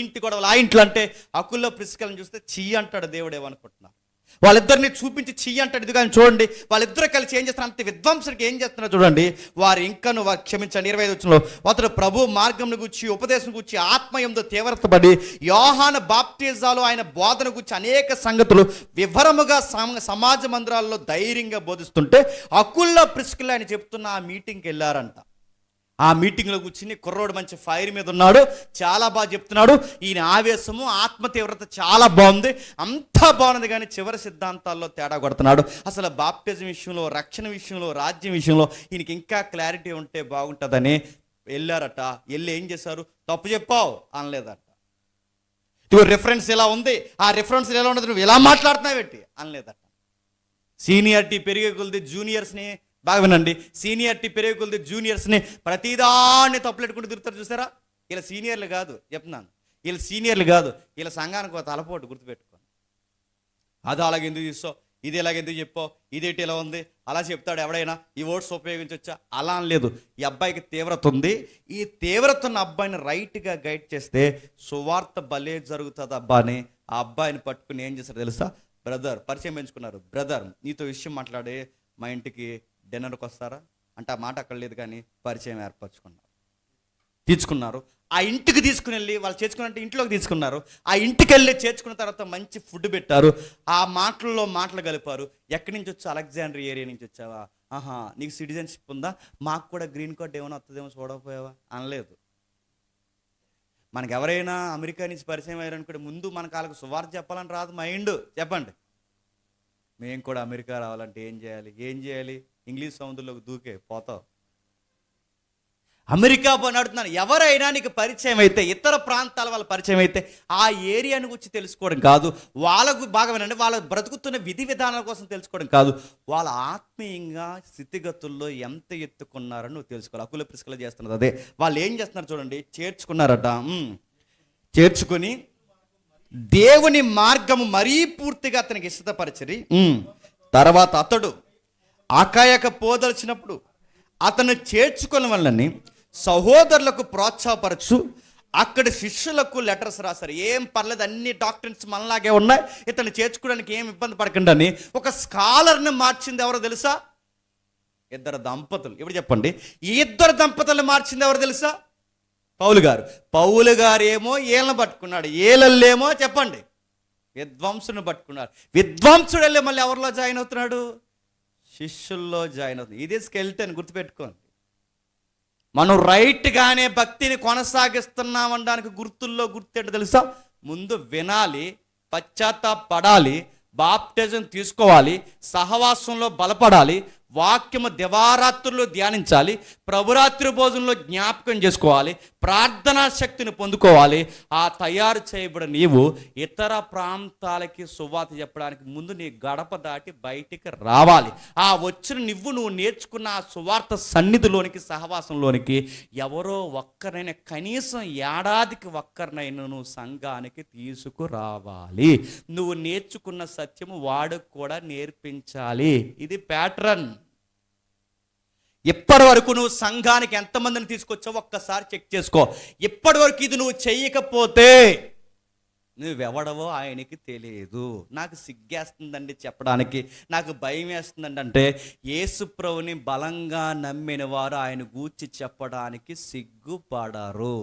ఇంటి గొడవలు, ఆ ఇంట్లో అంటే అకుల్లో ప్రిస్కలను చూస్తే చీ అంటాడు దేవుడు ఏమనుకుంటున్నారు. వాళ్ళిద్దరిని చూపించి చెయ్యి అంటాడు. ఇది కానీ చూడండి, వాళ్ళిద్దరు కలిసి ఏం చేస్తున్నారు? అంత విద్వాంసుడికి ఏం చేస్తున్నారు చూడండి. వారు ఇంకను క్షమించండి 25 వచనంలో, అతడు ప్రభు మార్గంను గురించి ఉపదేశం గురించి ఆత్మయంతో తీవ్రతపడి యోహాను బాప్టిజాలు ఆయన బోధన గురించి అనేక సంగతులు వివరముగా సమాజ మందిరాల్లో ధైర్యంగా బోధిస్తుంటే అకుల్లో ప్రిస్కిల్లా ఆయన చెప్తున్న ఆ మీటింగ్కి వెళ్ళారంట. ఆ మీటింగ్లో కూర్చుని కుర్రోడు మంచి ఫైర్ మీద ఉన్నాడు, చాలా బాగా చెప్తున్నాడు. ఈయన ఆవేశము, ఆత్మ తీవ్రత చాలా బాగుంది, అంతా బాగుంది, కానీ చివరి సిద్ధాంతాల్లో తేడా కొడుతున్నాడు. అసలు బాప్టిజం విషయంలో, రక్షణ విషయంలో, రాజ్యం విషయంలో ఈయనకి ఇంకా క్లారిటీ ఉంటే బాగుంటుందని వెళ్ళారట. వెళ్ళి ఏం చేశారు? తప్పు చెప్పావు అనలేదట. ఇదిగో రిఫరెన్స్ ఇలా ఉంది, ఆ రిఫరెన్స్ ఎలా ఉండదు, నువ్వు ఇలా మాట్లాడుతున్నావు ఏంటి అనలేదట. సీనియారిటీ పెరిగే కొద్ది జూనియర్స్ని, బాగా వినండి, సీనియారిటీ పెరిగే కొద్ది జూనియర్స్ని ప్రతిదాన్ని తప్పులెట్టుకుంటూ తిరుగుతారు చూసారా? వీళ్ళ సీనియర్లు కాదు, చెప్తున్నాను, వీళ్ళ సీనియర్లు కాదు, వీళ్ళ సంఘానికి ఒక తలపోటు గుర్తుపెట్టుకోండి. అది అలాగెందుకు తీస్తావు, ఇది ఎలాగెందుకు చెప్పావు, ఇదేంటి ఇలా ఉంది, అలా చెప్తాడు ఎవడైనా, ఈ వర్డ్స్ ఉపయోగించవచ్చా? అలా అనలేదు. ఈ అబ్బాయికి తీవ్రత ఉంది, ఈ తీవ్రత ఉన్న అబ్బాయిని రైట్గా గైడ్ చేస్తే సువార్త భలే జరుగుతుంది అబ్బా అని ఆ అబ్బాయిని పట్టుకుని ఏం చేస్తారు తెలుసా? బ్రదర్, పరిచయం పెంచుకున్నారు. బ్రదర్, నీతో విషయం మాట్లాడే మా ఇంటికి డిన్నర్కి వస్తారా అంటే ఆ మాట అక్కడ లేదు, కానీ పరిచయం తీసుకున్నారు. ఆ ఇంటికి తీసుకుని వెళ్ళి వాళ్ళు చేర్చుకున్నట్టు ఇంట్లోకి తీసుకున్నారు. ఆ ఇంటికి వెళ్ళి చేర్చుకున్న తర్వాత మంచి ఫుడ్ పెట్టారు. ఆ మాటల్లో మాటలు కలిపారు. ఎక్కడి నుంచి వచ్చావు? అలెగ్జాండ్రియా ఏరియా నుంచి వచ్చావా? ఆహా, నీకు సిటిజన్షిప్ ఉందా? మాకు కూడా గ్రీన్ కార్డ్ ఏమైనా వస్తుందేమో చూడకపోయావా అనలేదు. మనకు ఎవరైనా అమెరికా నుంచి పరిచయం అయ్యారనుకుంటే ముందు మన కాళ్ళకు సువార్త చెప్పాలని రాదు మైండ్. చెప్పండి, మేము కూడా అమెరికా రావాలంటే ఏం చేయాలి? ఇంగ్లీష్ సముద్రంలోకి దూకే పోతావు. అమెరికా పోని అడుగుతున్నాను. ఎవరైనా నీకు పరిచయం అయితే, ఇతర ప్రాంతాల వాళ్ళ పరిచయం అయితే ఆ ఏరియాని గురించి తెలుసుకోవడం కాదు, వాళ్ళకు బాగా వినండి, వాళ్ళ బ్రతుకుతున్న విధి విధానాల కోసం తెలుసుకోవడం కాదు, వాళ్ళ ఆత్మీయంగా స్థితిగతుల్లో ఎంత ఎత్తుకున్నారని నువ్వు తెలుసుకోవాలి. అకుల ప్రిస్కిల్లా చేస్తున్నది అదే. వాళ్ళు ఏం చేస్తున్నారు చూడండి, చేర్చుకున్నారట. చేర్చుకొని దేవుని మార్గము మరీ పూర్తిగా అతనికి ఇష్టపరిచరి. తర్వాత అతడు అకాయక పోదలిచినప్పుడు అతను చేర్చుకున్న వాళ్ళని సహోదరులకు ప్రోత్సాహపరచు అక్కడ శిష్యులకు లెటర్స్ రాశారు. ఏం పర్లేదు, అన్ని డాక్టర్స్ మనలాగే ఉన్నాయి, ఇతను చేర్చుకోవడానికి ఏం ఇబ్బంది పడకండి అని. ఒక స్కాలర్ని మార్చింది ఎవరో తెలుసా? ఇద్దరు దంపతులు. ఇప్పుడు చెప్పండి, ఈ ఇద్దరు దంపతులు మార్చింది ఎవరు తెలుసా? పౌలు గారు. పౌలు గారు ఏమో ఏళ్ళని పట్టుకున్నాడు, ఏళ్ళేమో చెప్పండి విద్వాంసుని పట్టుకున్నాడు. విద్వాంసుడు వెళ్ళి మళ్ళీ ఎవరిలో జాయిన్ అవుతున్నాడు? శిష్యుల్లో జాయిన్ అవుతుంది. ఇదే స్కెల్టన్, గుర్తుపెట్టుకోండి. మనం రైట్గానే భక్తిని కొనసాగిస్తున్నామనడానికి గుర్తుల్లో గుర్తేంటో తెలుసా? ముందు వినాలి, పశ్చాత్తాపడాలి, బాప్టిజం తీసుకోవాలి, సహవాసంలో బలపడాలి, వాక్యము దివారాత్రులు ధ్యానించాలి, ప్రభురాత్రి భోజనంలో జ్ఞాపకం చేసుకోవాలి, ప్రార్థనా శక్తిని పొందుకోవాలి. ఆ తయారు చేయబడిన నీవు ఇతర ప్రాంతాలకి సువార్త చెప్పడానికి ముందు నీ గడప దాటి బయటికి రావాలి. ఆ వచ్చిన నువ్వు నేర్చుకున్న ఆ సువార్త సన్నిధిలోనికి, సహవాసంలోనికి ఎవరో ఒక్కరైనా, కనీసం ఏడాదికి ఒక్కరినైనా నువ్వు సంఘానికి తీసుకురావాలి. నువ్వు నేర్చుకున్న సత్యము వాడికి కూడా నేర్పించాలి. ఇది ప్యాటర్న్. ఇప్పటి వరకు నువ్వు సంఘానికి ఎంతమందిని తీసుకొచ్చావో ఒక్కసారి చెక్ చేసుకో. ఇప్పటి వరకు ఇది నువ్వు చెయ్యకపోతే నువ్వెవడవో ఆయనకి తెలియదు. నాకు సిగ్గేస్తుందండి చెప్పడానికి, నాకు భయం వేస్తుందండి అంటే, యేసుప్రభుని బలంగా నమ్మిన వారు ఆయన గూర్చి చెప్పడానికి సిగ్గుపడరు.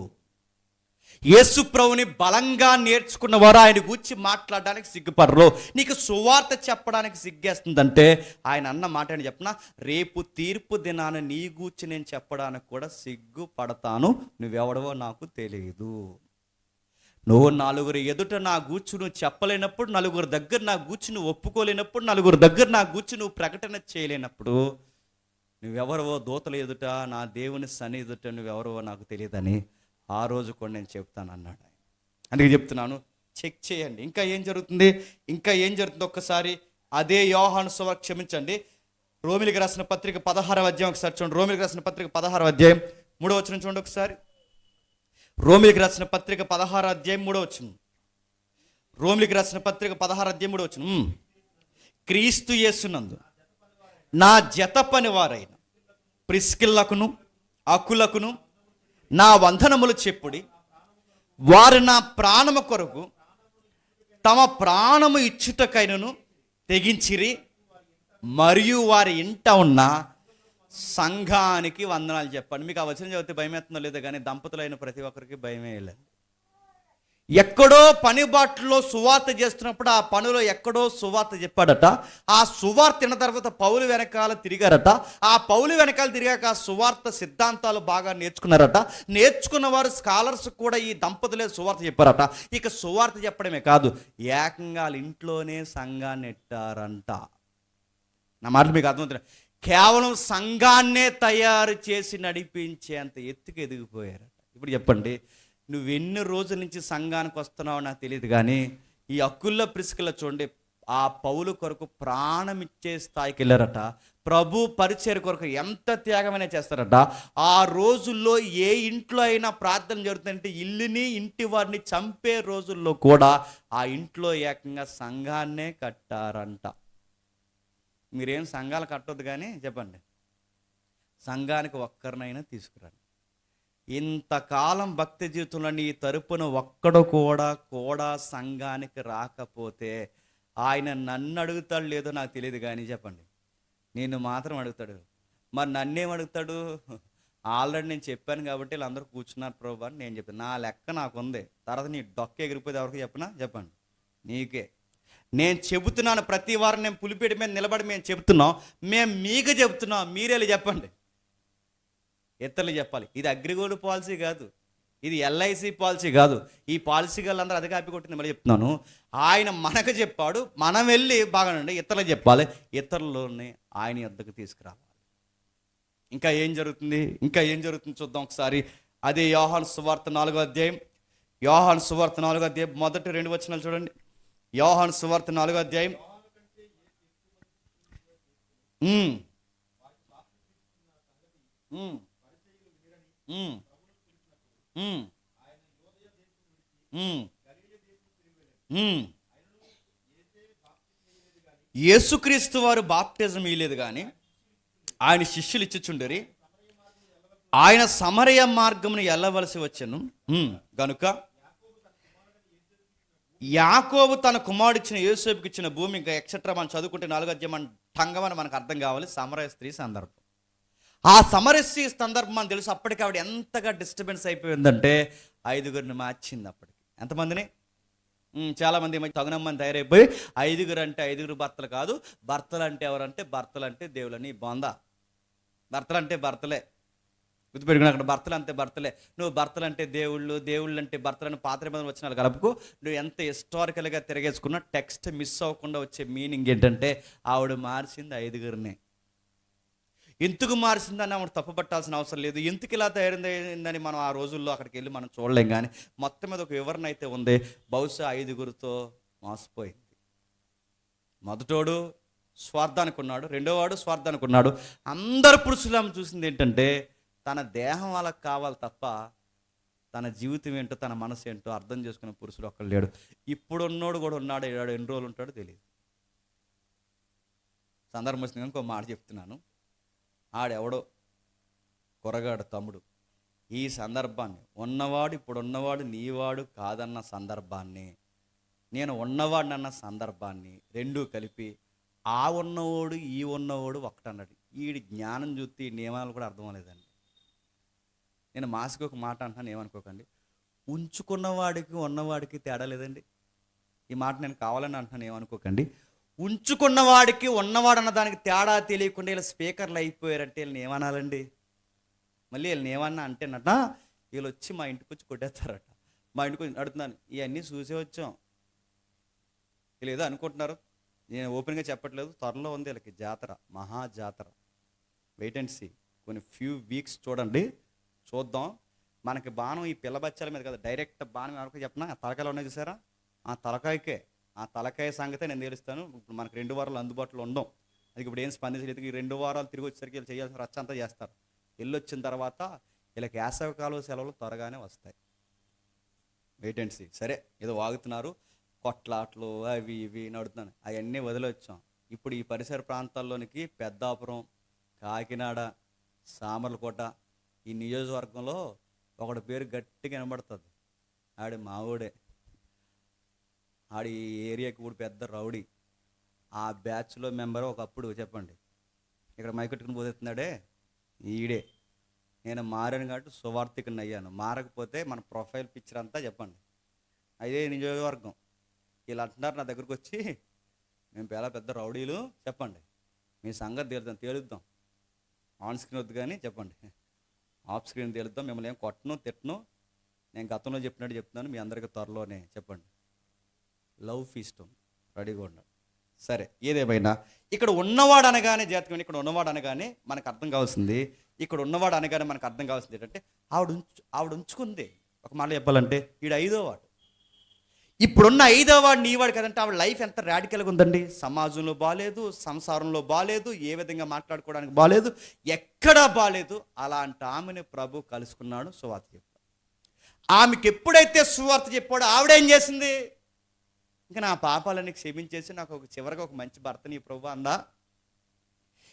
యేసుప్రభుని బలంగా నేర్చుకున్నవారు ఆయన గూర్చి మాట్లాడడానికి సిగ్గుపడరు. నీకు సువార్త చెప్పడానికి సిగ్గేస్తుందంటే ఆయన అన్న మాట అని చెప్పిన, రేపు తీర్పు దినాన నీ గూర్చి నేను చెప్పడానికి కూడా సిగ్గుపడతాను, నువ్వెవడవో నాకు తెలియదు. నువ్వు నలుగురు ఎదుట నా గూర్చి నువ్వు చెప్పలేనప్పుడు, నలుగురు దగ్గర నా గూర్చి నువ్వు ఒప్పుకోలేనప్పుడు, నలుగురు దగ్గర నా గూర్చి నువ్వు ప్రకటన చేయలేనప్పుడు, నువ్వెవరవో దూతల ఎదుట, నా దేవుని సన్ని ఎదుట నువ్వెవరవో నాకు తెలియదని ఆ రోజు కూడా నేను చెప్తాను అన్నాడు. అందుకే చెప్తున్నాను, చెక్ చేయండి. ఇంకా ఏం జరుగుతుంది ఒక్కసారి అదే యోహాను సువార్త, క్షమించండి, రోమిలికి రాసిన పత్రిక 16వ అధ్యాయం ఒకసారి చూడండి. రోమిలికి రాసిన పత్రిక 16వ అధ్యాయం 3వ వచనం చూడండి ఒకసారి. రోమిలికి రాసిన పత్రిక 16వ అధ్యాయం 3వ వచనం. రోమిలికి రాసిన పత్రిక 16వ అధ్యాయం 3వ వచనం. క్రీస్తు యేసునందు నా జత పని వారైన ప్రిస్కిల్లకును అకులకును నా వందనములు చెప్పుడి. వారు నా ప్రాణము కొరకు తమ ప్రాణము ఇచ్చుటకైనను తెగించిరి, మరియు వారి ఇంట ఉన్న సంఘానికి వందనాలు చెప్పండి. మీకు ఆ వచనం చదివితే భయం వేస్తుందో లేదో కానీ దంపతులైన ప్రతి ఒక్కరికి భయమే లేదు. ఎక్కడో పని బాటలో సువార్త చేస్తున్నప్పుడు ఆ పనిలో ఎక్కడో సువార్త చెప్పాడట. ఆ సువార్త తిన్న తర్వాత పౌలు వెనకాల తిరిగారట. ఆ పౌలు వెనకాల తిరిగాక ఆ సువార్త సిద్ధాంతాలు బాగా నేర్చుకున్నారట. నేర్చుకున్న వారు స్కాలర్స్ కూడా ఈ దంపతులే సువార్త చెప్పారట. ఇక సువార్త చెప్పడమే కాదు, ఏకంగా వాళ్ళ ఇంట్లోనే సంఘాన్ని ఎట్టారంట. నా మాటలు మీకు అర్థమవుతుంది. కేవలం సంఘాన్నే తయారు చేసి నడిపించేంత ఎత్తుకు ఎదిగిపోయారట. ఇప్పుడు చెప్పండి, నువ్వెన్ని రోజుల నుంచి సంఘానికి వస్తున్నావో నాకు తెలియదు కానీ ఈ అకుల ప్రిస్కిల్ల చూడండి, ఆ పౌలు కొరకు ప్రాణం ఇచ్చే స్థాయికి వెళ్ళారట. ప్రభు పరిచర్య కొరకు ఎంత త్యాగమైనా చేస్తారట. ఆ రోజుల్లో ఏ ఇంట్లో అయినా ప్రార్థన జరుగుతుందంటే ఇల్లుని ఇంటి వారిని చంపే రోజుల్లో కూడా ఆ ఇంట్లో ఏకంగా సంఘాన్నే కట్టారంట. మీరేం సంఘాలు కట్టొద్దు కానీ చెప్పండి, సంఘానికి ఒక్కరినైనా తీసుకురండి. ఇంతకాలం భక్తి జీవితంలో నీ తరపున ఒక్కడు కూడా సంఘానికి రాకపోతే ఆయన నన్ను అడుగుతాడు లేదో నాకు తెలియదు కానీ చెప్పండి, నేను మాత్రం అడుగుతాడు. మరి నన్నేం అడుగుతాడు? ఆల్రెడీ నేను చెప్పాను కాబట్టి వీళ్ళందరూ కూర్చున్నారు ప్రభు అని నేను చెప్పాను. నా లెక్క నాకు ఉంది. తర్వాత నీ డొక్క ఎగిరిపోతే ఎవరికి చెప్పండి, నీకే. నేను చెబుతున్నాను, ప్రతి వారం నేను పులిపేట మీద నిలబడి మేము చెబుతున్నాం, మేము మీకు చెబుతున్నాం, మీరేళ్ళు చెప్పండి, ఇతరులు చెప్పాలి. ఇది అగ్రిగోల్డ్ పాలసీ కాదు, ఇది ఎల్ఐసి పాలసీ కాదు. ఈ పాలసీ వాళ్ళందరూ అది కాపీ కొట్టింది. మళ్ళీ చెప్తున్నాను, ఆయన మనకు చెప్పాడు, మనం వెళ్ళి బాగానండి ఇతరులకు చెప్పాలి, ఇతరులని ఆయన యొద్దకు తీసుకురావాలి. ఇంకా ఏం జరుగుతుంది చూద్దాం ఒకసారి. అదే యోహాను సువార్త 4వ అధ్యాయం. యోహాను సువార్త 4వ అధ్యాయం మొదటి 2 వచనాలు చూడండి. యోహాను సువార్త 4వ అధ్యాయం. యేసుక్రీస్తు వారు బాప్టిజం ఇయ్యలేదు కానీ ఆయన శిష్యులు ఇచ్చుచుండరి. ఆయన సమరయ మార్గమును వెళ్ళవలసి వచ్చెను గనుక యాకోబు తన కుమారుడిచ్చిన యోసేపుకి ఇచ్చిన భూమి, ఇంకా ఎక్సెట్రా మనం చదువుకుంటే 4వ అధ్యాయం టంగమని మనకు అర్థం కావాలి. సమరయ స్త్రీ సందర్భం, ఆ సమరయ స్త్రీ సందర్భం మనకు తెలుసు. అప్పటికి ఆవిడ ఎంతగా డిస్టర్బెన్స్ అయిపోయిందంటే 5గురిని మార్చింది. అప్పటికి ఎంతమందిని? చాలామంది తగునమ్మని తయారైపోయి 5గురు అంటే 5గురు భర్తలు కాదు, భర్తలు అంటే ఎవరంటే భర్తలు అంటే దేవులని బొంద. భర్తలు అంటే భర్తలే, గుర్తుపెట్టుకుని అక్కడ భర్తలు అంతే భర్తలే. నువ్వు భర్తలు అంటే దేవుళ్ళు, దేవుళ్ళు అంటే భర్తలను పాత నిబంధనలు వచ్చిన కలుపుకు. నువ్వు ఎంత హిస్టారికల్గా తిరగేసుకున్నా టెక్స్ట్ మిస్ అవ్వకుండా వచ్చే మీనింగ్ ఏంటంటే ఆవిడ మార్చింది 5గురిని. ఎందుకు మార్చిందని ఆవిడ తప్పుపట్టాల్సిన అవసరం లేదు. ఎందుకు ఇలా తయారైందని మనం ఆ రోజుల్లో అక్కడికి వెళ్ళి మనం చూడలేం. కానీ మొత్తం మీద ఒక వివరణ అయితే ఉంది. బహుశా 5గురితో మోసపోయింది. మొదటోడు స్వార్థానికి ఉన్నాడు, రెండోవాడు స్వార్థానికి ఉన్నాడు. అందరు పురుషులు ఆమె చూసింది ఏంటంటే తన దేహం వాళ్ళకి కావాలి తప్ప తన జీవితం ఏంటో, తన మనసు ఏంటో అర్థం చేసుకునే పురుషుడు ఒక్కడు లేడు. ఇప్పుడు ఉన్నోడు కూడా ఉన్నాడు, ఎన్ని రోజులు ఉంటాడో తెలియదు. సందర్భం వచ్చింది ఇంకో మాట చెప్తున్నాను. ఆడెవడో కొరగాడు తమ్ముడు ఈ సందర్భాన్ని, ఉన్నవాడు ఇప్పుడు ఉన్నవాడు నీవాడు కాదన్న సందర్భాన్ని, నేను ఉన్నవాడినన్న సందర్భాన్ని రెండూ కలిపి ఆ ఉన్నవాడు ఈ ఉన్నవాడు ఒకటన్నాడు. వీడి జ్ఞానం చూస్తే ఈ నియమాలు కూడా అర్థం అవ్వలేదండి. నేను మాసికి ఒక మాట అంటున్నాను, ఏమనుకోకండి. ఉంచుకున్నవాడికి ఉన్నవాడికి తేడా లేదండి. ఈ మాట నేను కావాలని అంటున్నాను, ఏమనుకోకండి. ఉంచుకున్నవాడికి ఉన్నవాడు అన్న దానికి తేడా తెలియకుండా వీళ్ళు స్పీకర్లు అయిపోయారంటే వీళ్ళని ఏమనాలండి? మళ్ళీ వీళ్ళని ఏమన్నా అంటేనట వీళ్ళు వచ్చి మా ఇంటికి వచ్చి కొట్టేస్తారట. మా ఇంటికి వచ్చి అడుగుతున్నాను, ఇవన్నీ చూసే వచ్చాం. వీళ్ళు ఏదో అనుకుంటున్నారు, నేను ఓపెన్గా చెప్పట్లేదు. త్వరలో ఉంది వీళ్ళకి జాతర, మహా జాతర. Wait and see. కొన్ని ఫ్యూ వీక్స్ చూడండి, చూద్దాం. మనకి బాణం ఈ పిల్ల బచ్చాల మీద కదా, డైరెక్ట్ బాణం ఎవరికి చెప్పినా తలకాయలు ఉన్నాయి చూసారా, ఆ తలకాయకే, ఆ తలకాయ సంగతే నేను తెలుస్తాను. ఇప్పుడు మనకు 2 వారాలు అందుబాటులో ఉండవు. అది ఇప్పుడు ఏం స్పందించలేదు. ఈ 2 వారాలు తిరిగి వచ్చేసరికి వీళ్ళు చేయాల్సిన రచ్చ అంతా చేస్తారు. వచ్చిన తర్వాత వీళ్ళకి వేసవికాలం సెలవులు త్వరగానే వస్తాయి. Wait and see. సరే, ఏదో వాగుతున్నారు, కొట్లాట్లు అవి ఇవి నడుతున్నాను, అవన్నీ వదిలొచ్చాం. ఇప్పుడు ఈ పరిసర ప్రాంతాల్లోనికి పెద్దాపురం, కాకినాడ, సామర్లకోట, ఈ నియోజకవర్గంలో ఒకటి పేరు గట్టిగా వినబడుతుంది. ఆడి మావోడే, ఆడి ఏరియాకి కూడా పెద్ద రౌడీ. ఆ బ్యాచ్లో మెంబర్ ఒకప్పుడు చెప్పండి, ఇక్కడ మైకెట్టుకుని పోతున్నాడే ఈడే. నేను మారాను కాబట్టి సువార్థికుని అయ్యాను. మారకపోతే మన ప్రొఫైల్ పిక్చర్ అంతా చెప్పండి అదే నియోజకవర్గం. వీళ్ళు అంటున్నారు నా దగ్గరకు వచ్చి, మేము పెద్ద రౌడీలు, చెప్పండి మీ సంగతి తేలుద్దాం. ఆన్ స్క్రీన్ వద్దు కానీ చెప్పండి, ఆఫ్ స్క్రీన్ తేలుద్దాం. మిమ్మల్ని ఏం కొట్టను తిట్టను. నేను గతంలో చెప్పినట్టు చెప్తున్నాను, మీ అందరికీ త్వరలోనే చెప్పండి. లవ్ ఫీస్ట్ రెడీగా ఉన్నాడు. సరే, ఏదేమైనా ఇక్కడ ఉన్నవాడు అనగానే జాతకం, ఇక్కడ ఉన్నవాడు అనగానే మనకు అర్థం కావాల్సింది, ఇక్కడ ఉన్నవాడు అనగానే మనకు అర్థం కావాల్సింది ఏంటంటే ఆవిడ ఉంచుకుంది. ఒక మాట చెప్పాలంటే ఈడు 5వ వాడు. ఇప్పుడున్న 5వ వాడు నీవాడు కదంటే ఆవిడ లైఫ్ ఎంత రాడికల్గా ఉందండి. సమాజంలో బాగాలేదు, సంసారంలో బాగాలేదు, ఏ విధంగా మాట్లాడుకోవడానికి బాగాలేదు, ఎక్కడా బాగాలేదు. అలాంటి ఆమెను ప్రభు కలుసుకున్నాడు, సువార్త చెప్పాడు. ఆమెకి ఎప్పుడైతే సువార్త చెప్పాడో ఆవిడేం చేసింది? ఇంకా నా పాపాలన్నీ క్షమించేసి నాకు చివరిగా ఒక మంచి భర్తని ప్రభు అందా.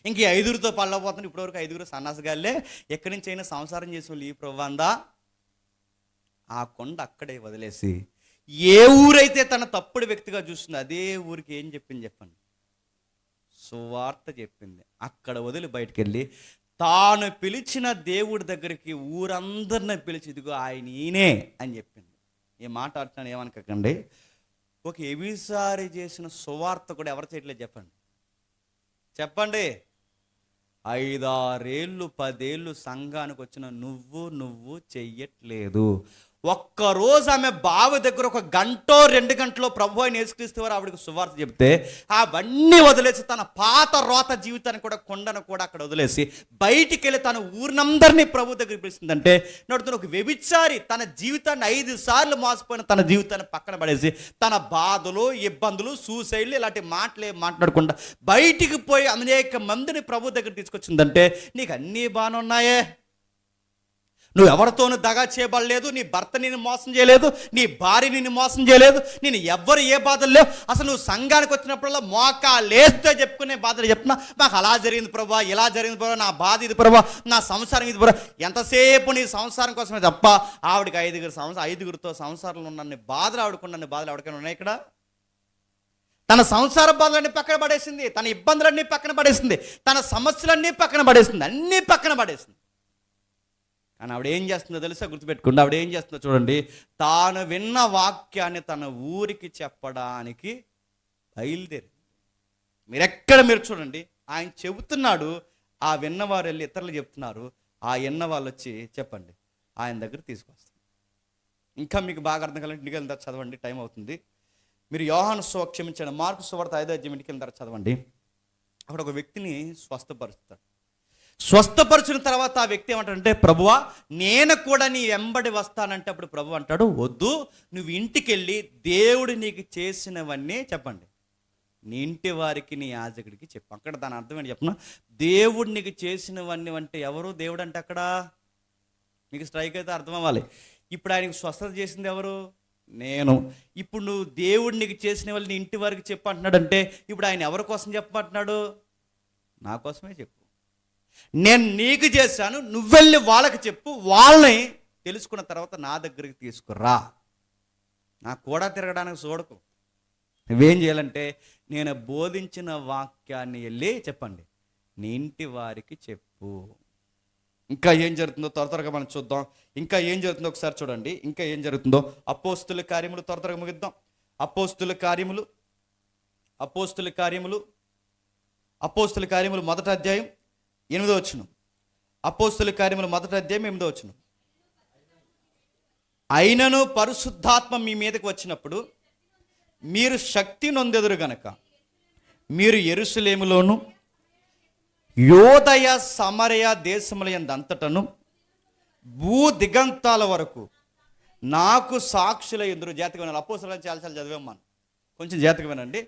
ఇంక 5గురితో పళ్ళపోతుంది. ఇప్పటివరకు 5గురు సన్నాసగాళ్ళే, ఎక్కడి నుంచి అయినా సంసారం చేసే వాళ్ళు ఈ ప్రభు అందా. ఆ కొండ అక్కడే వదిలేసి ఏ ఊరైతే తన తప్పుడు వ్యక్తిగా చూస్తుంది అదే ఊరికి ఏం చెప్పింది చెప్పండి? సువార్త చెప్పింది. అక్కడ వదిలి బయటికి వెళ్ళి తాను పిలిచిన దేవుడి దగ్గరికి ఊరందరిని పిలిచి, ఇదిగో ఆయన ఈయనే అని చెప్పింది. ఈ మాట అంటున్నాను, ఏమనకండి. ఒక ఎవిసారి చేసిన సువార్త కూడా ఎవరు చేయట్లేదు చెప్పండి? చెప్పండి. 5-6 ఏళ్ళు 10 ఏళ్ళు సంఘానికి వచ్చిన నువ్వు చెయ్యట్లేదు. ఒక్కరోజు ఆమె బావి దగ్గర 1 గంటో 2 గంటలో ప్రభు అయిన యేసుక్రీస్తు వారు ఆవిడకి సువార్త చెప్తే అవన్నీ వదిలేసి తన పాత రోత జీవితాన్ని కూడా, కొండను కూడా అక్కడ వదిలేసి బయటికి వెళ్ళి తన ఊరినందరినీ ప్రభు దగ్గరికి పిలుస్తుందంటే నడుతున్న ఒక వ్యభిచారి తన జీవితాన్ని 5 సార్లు మోసపోయిన తన జీవితాన్ని పక్కన పడేసి తన బాధలు, ఇబ్బందులు, సూసైడ్లు ఇలాంటి మాటలే మాట్లాడకుండా బయటికి పోయి అనేక మందిని ప్రభు దగ్గర తీసుకొచ్చిందంటే నీకు అన్నీ బాగానే ఉన్నాయే, నువ్వు ఎవరితోనూ దగా చేయబడలేదు, నీ భర్త నిన్ను మోసం చేయలేదు, నీ భార్య నిన్ను మోసం చేయలేదు, నేను ఎవ్వరు ఏ బాధలు లేవు. అసలు నువ్వు సంఘానికి వచ్చినప్పుడల్లా మోకాలేస్తే చెప్పుకునే బాధలు చెప్తున్నా, మాకు అలా జరిగింది ప్రభా, ఇలా జరిగింది ప్రభా, నా బాధ ఇది ప్రభా, నా సంసారం ఇది ప్రభా. ఎంతసేపు నీ సంసారం కోసమే తప్ప ఆవిడకి ఐదుగురితో సంసారంలో ఉన్న బాధలు ఆవిడకున్న బాధలు ఆవిడకైనా ఉన్నాయి ఇక్కడ? తన సంసార బాధలన్నీ పక్కన పడేసింది, తన ఇబ్బందులన్నీ పక్కన పడేసింది, తన సమస్యలన్నీ పక్కన పడేసింది, అన్నీ పక్కన పడేసింది. కానీ ఆవిడ ఏం చేస్తుందో తెలుసా? గుర్తుపెట్టుకోండి, ఆవిడ ఏం చేస్తుందో చూడండి. తాను విన్న వాక్యాన్ని తన ఊరికి చెప్పడానికి బయలుదేరి. మీరు చూడండి, ఆయన చెబుతున్నాడు, ఆ విన్నవారు వెళ్ళి ఇతరులు చెప్తున్నారు, ఆ విన్న వాళ్ళు వచ్చి చెప్పండి ఆయన దగ్గర తీసుకొస్తారు. ఇంకా మీకు బాగా అర్థం కావాలంటే ఇంటికి వెళ్ళిన తర్వాత చదవండి, టైం అవుతుంది. మీరు యోహాను క్షమించండి, మార్కు సువార్త 5వ అధ్యాయం ఇంటికి వెళ్ళిన తర్వాత చదవండి. అక్కడ ఒక వ్యక్తిని స్వస్థపరుస్తాడు. స్వస్థపరిచిన తర్వాత ఆ వ్యక్తి ఏమంటాడంటే, ప్రభువా నేను కూడా నీ వెంబడి వస్తానంటే అప్పుడు ప్రభు అంటాడు, వద్దు, నువ్వు ఇంటికి వెళ్ళి దేవుడు నీకు చేసినవన్నీ చెప్పండి నీ ఇంటి వారికి, నీ యాజకుడికి చెప్పు. అక్కడ దాని అర్థం ఏంటి చెప్పిన? దేవుడు నీకు చేసినవన్నీ అంటే ఎవరు? దేవుడు అంటే అక్కడ మీకు స్ట్రైక్ అయితే అర్థం అవ్వాలి. ఇప్పుడు ఆయనకు స్వస్థత చేసింది ఎవరు? నేను. ఇప్పుడు నువ్వు దేవుడు నీకు చేసిన వాళ్ళు నీ ఇంటి వారికి చెప్పు అంటున్నాడంటే ఇప్పుడు ఆయన ఎవరి కోసం చెప్పమంటున్నాడు? నా కోసమే చెప్పు. నేను నీకు చేశాను, నువ్వెళ్ళి వాళ్ళకి చెప్పు, వాళ్ళని తెలుసుకున్న తర్వాత నా దగ్గరికి తీసుకురా. నా కూడా తిరగడానికి చూడకు. నువ్వేం చేయాలంటే నేను బోధించిన వాక్యాన్ని వెళ్ళి చెప్పండి నీ ఇంటి వారికి చెప్పు. ఇంకా ఏం జరుగుతుందో త్వరగా మనం చూద్దాం. ఇంకా ఏం జరుగుతుందో ఒకసారి చూడండి. ఇంకా ఏం జరుగుతుందో అపోస్తుల కార్యములు త్వరగా ముగిద్దాం. అపోస్తుల కార్యములు 1వ అధ్యాయం 8వ వచనం. అపోస్తుల కార్యములు 1వ అధ్యాయం 8వ వచనం. అయినను పరిశుద్ధాత్మ మీ మీదకి వచ్చినప్పుడు మీరు శక్తి నొందెదరు గనక మీరు యెరూషలేములోను యోదయ సమరయ దేశముల యందంతటను భూ దిగంతాల వరకు నాకు సాక్షుల యందురు. జాతకం వినాలి. అపోస్తలులను చాలాసార్లు చదివాం మనం, కొంచెం జాతకం వినండి.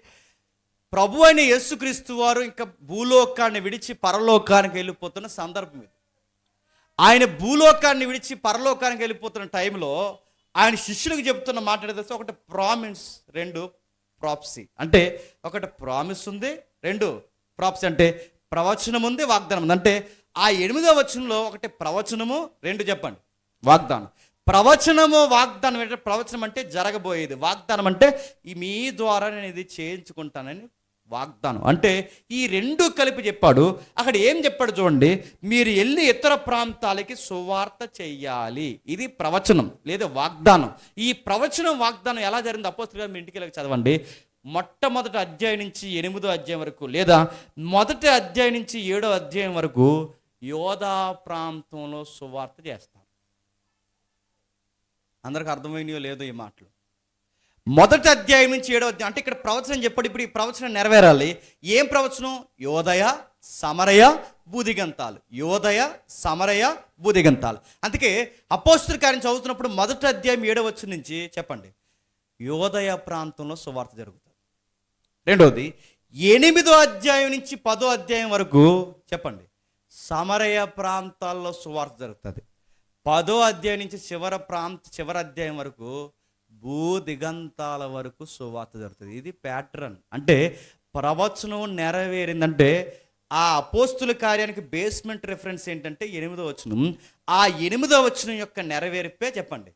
ప్రభు అయిన యేసుక్రీస్తు వారు ఇంకా భూలోకాన్ని విడిచి పరలోకానికి వెళ్ళిపోతున్న సందర్భం ఇది. ఆయన భూలోకాన్ని విడిచి పరలోకానికి వెళ్ళిపోతున్న టైంలో ఆయన శిష్యులకు చెప్తున్న మాట తెలిసి, ఒకటి ప్రామిస్, 2 ప్రాప్సీ. అంటే ఒకటి ప్రామిస్ ఉంది, 2 ప్రాప్సీ. అంటే ప్రవచనం ఉంది, వాగ్దానం ఉంది. అంటే ఆ 8వ వచనంలో ఒకటి ప్రవచనము, 2 చెప్పండి వాగ్దానం. ప్రవచనము వాగ్దానం ఏంటంటే, ప్రవచనం అంటే జరగబోయేది, వాగ్దానం అంటే మీ ద్వారా నేను ఇది చేయించుకుంటానని వాగ్దానం. అంటే ఈ 2 కలిపి చెప్పాడు. అక్కడ ఏం చెప్పాడు చూడండి, మీరు వెళ్ళి ఇతర ప్రాంతాలకి సువార్త చెయ్యాలి. ఇది ప్రవచనం లేదా వాగ్దానం. ఈ ప్రవచనం వాగ్దానం ఎలా జరిగింది అపోస్తలుల మీ ఇంటికి వెళ్ళి చదవండి. మొట్టమొదటి అధ్యాయం నుంచి 8వ అధ్యాయం వరకు, లేదా మొదటి అధ్యాయం నుంచి 7వ అధ్యాయం వరకు యోధా ప్రాంతంలో సువార్త చేస్తారు. అందరికి అర్థమైనయో లేదో ఈ మాటలు? మొదటి అధ్యాయం నుంచి 7వ అధ్యాయం అంటే ఇక్కడ ప్రవచనం చెప్పాడు. ఇప్పుడు ఈ ప్రవచనం నెరవేరాలి. ఏం ప్రవచనం? యోదయ సమరయ భూదిగంతాలు. యోదయ సమరయ భూదిగంతాలు. అందుకే అపోస్తలుల కార్యం చదువుతున్నప్పుడు మొదటి అధ్యాయం 7వ వచనం నుంచి చెప్పండి యోదయ ప్రాంతంలో సువార్త జరుగుతుంది. రెండవది 8వ అధ్యాయం నుంచి 10వ అధ్యాయం వరకు చెప్పండి సమరయ ప్రాంతాల్లో సువార్త జరుగుతుంది. 10వ అధ్యాయం నుంచి చివరి అధ్యాయం వరకు భూ దిగంతాల వరకు సువార్త జరుగుతుంది. ఇది ప్యాటర్న్. అంటే ప్రవచనం నెరవేరిందంటే ఆ అపోస్తుల కార్యానికి బేస్మెంట్ రెఫరెన్స్ ఏంటంటే 8వ వచనం. ఆ 8వ వచనం యొక్క నెరవేర్పే చెప్పండి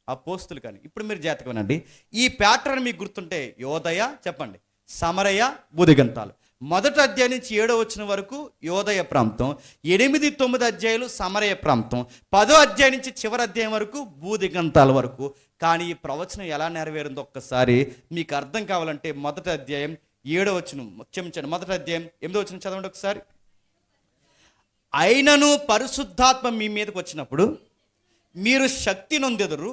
అపోస్తుల కార్యం. ఇప్పుడు మీరు జాతకం వినండి. ఈ ప్యాటర్న్ మీకు గుర్తుంటే యోదయ చెప్పండి సమరయ భూదిగంతాలు. మొదటి అధ్యాయం నుంచి 7వ వచనం వరకు యోదయ ప్రాంతం, 8, 9 అధ్యాయులు సమరయ ప్రాంతం, 10వ అధ్యాయం నుంచి చివరి అధ్యాయం వరకు భూదిగంతాల వరకు. కానీ ఈ ప్రవచనం ఎలా నెరవేరిందో ఒక్కసారి మీకు అర్థం కావాలంటే మొదటి అధ్యాయం 7వ వచనం, క్షమించండి మొదటి అధ్యాయం 8వ వచనం చదవండి ఒకసారి. అయినను పరిశుద్ధాత్మ మీ మీదకి వచ్చినప్పుడు మీరు శక్తి నొందెదరు,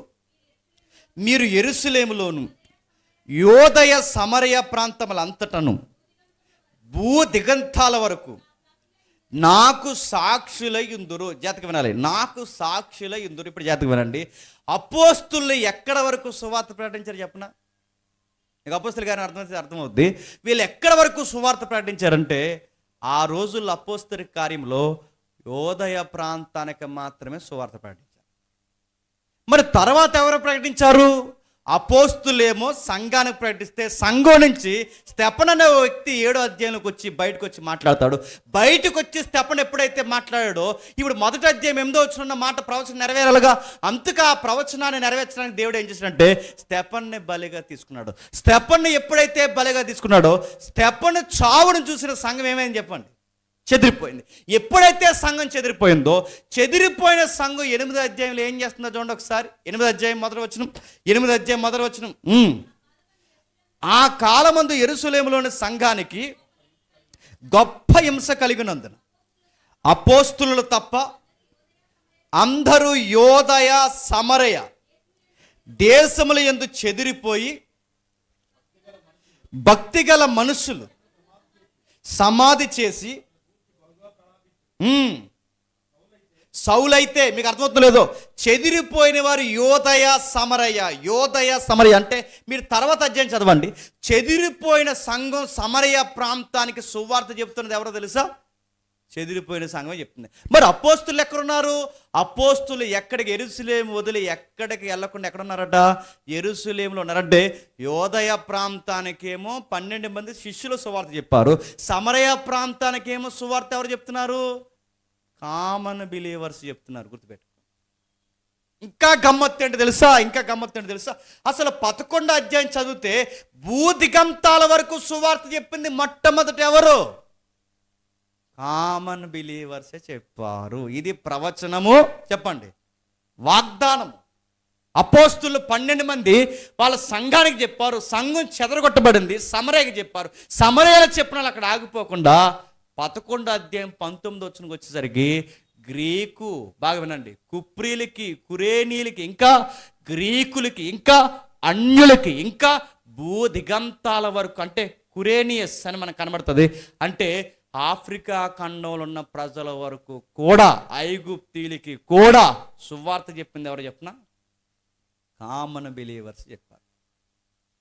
మీరు యెరూషలేములోను యోదయ సమరయ ప్రాంతములంతటను భూ దిగంతాల వరకు నాకు సాక్షులై ఉందురు. జాతకం వినాలి. నాకు సాక్షులై ఉందురు. ఇప్పుడు జాతకం వినండి. అపోస్తులు ఎక్కడ వరకు సువార్త ప్రకటించారు చెప్పనా? మీకు అపోస్తుల గారిని అర్థమవుద్ది. వీళ్ళు ఎక్కడ వరకు సువార్త ప్రకటించారంటే ఆ రోజుల్లో అపోస్తుల కార్యంలో యోదయ ప్రాంతానికి మాత్రమే సువార్త ప్రకటించారు. మరి తర్వాత ఎవరు ప్రకటించారు? అపోస్తులేమో సంఘానికి ప్రకటిస్తే సంఘం నుంచి స్తెఫను అనే వ్యక్తి 7వ అధ్యాయంలోకి వచ్చి బయటకు వచ్చి మాట్లాడతాడు. బయటకు వచ్చి స్తెఫను ఎప్పుడైతే మాట్లాడాడో, ఇప్పుడు 1వ అధ్యాయం 8వ వచనంలో మాట ప్రవచనం నెరవేరాలిగా. అంతగా ఆ ప్రవచనాన్ని నెరవేర్చడానికి దేవుడు ఏం చేశాడంటే స్తెఫనుని బలిగా తీసుకున్నాడు. స్తెఫనుని ఎప్పుడైతే బలిగా తీసుకున్నాడో, స్తెఫను చావును చూసిన సంఘం ఏమైంది చెప్పండి? చెదిరిపోయింది. ఎప్పుడైతే సంఘం చెదిరిపోయిందో, చెదిరిపోయిన సంఘం 8వ అధ్యాయంలో ఏం చేస్తుందో చూడండి ఒకసారి. 8వ అధ్యాయం మొదటి వచనం. ఆ కాలమందు యెరూషలేములోని సంఘానికి గొప్ప హింస కలిగినందున అపోస్తులు తప్ప అందరూ యోదయ సమరయ దేశముల యందు చెదిరిపోయి భక్తిగల మనుషులు సమాధి చేసి, సౌలైతే మీకు అర్థమవుతుందో లేదో, చెదిరిపోయిన వారు యోదయ సమరయ అంటే మీరు తర్వాత అధ్యాయం చదవండి. చెదిరిపోయిన సంఘం సమరయ ప్రాంతానికి సువార్త చెప్తున్నది ఎవరో తెలుసా? చెదిరిపోయిన సంఘం చెప్తుంది. మరి అపోస్తులు ఎక్కడున్నారు? అపోస్తులు ఎక్కడికి? యెరూషలేము వదిలి ఎక్కడికి వెళ్ళకుండా ఎక్కడున్నారట? యెరూషలేములో ఉన్నారంటే యోదయ ప్రాంతానికేమో 12 మంది శిష్యులు సువార్త చెప్పారు. సమరయ ప్రాంతానికేమో సువార్త ఎవరు చెప్తున్నారు? కామన్ బిలీవర్స్ చెప్తున్నారు. గుర్తుపెట్టు. ఇంకా గమ్మత్తు ఏంటి తెలుసా? అసలు 11వ అధ్యాయం చదివితే భూదిగంతాల వరకు సువార్త చెప్పింది మొట్టమొదట ఎవరు? కామన్ బిలీవర్సే చెప్పారు. ఇది ప్రవచనము, చెప్పండి, వాగ్దానము. అపోస్తులు 12 మంది వాళ్ళ సంఘానికి చెప్పారు. సంఘం చెదరగొట్టబడింది. సమరయకి చెప్పారు. సమరయలు చెప్పిన అక్కడ ఆగిపోకుండా 11వ అధ్యాయం 19వ వచనంకి వచ్చేసరికి గ్రీకు, బాగా వినండి, కుప్రీలకి, కురేనీలకి, ఇంకా గ్రీకులకి, ఇంకా అన్యులకి, ఇంకా భూదిగంతాల వరకు, అంటే కురేనియస్ అని మనకు కనబడుతుంది. అంటే ఆఫ్రికా ఖండంలో ఉన్న ప్రజల వరకు కూడా, ఐగుప్తీలకి కూడా సువార్త చెప్పింది ఎవరు చెప్పినా? కామన్ బిలీవర్స్ చెప్పారు.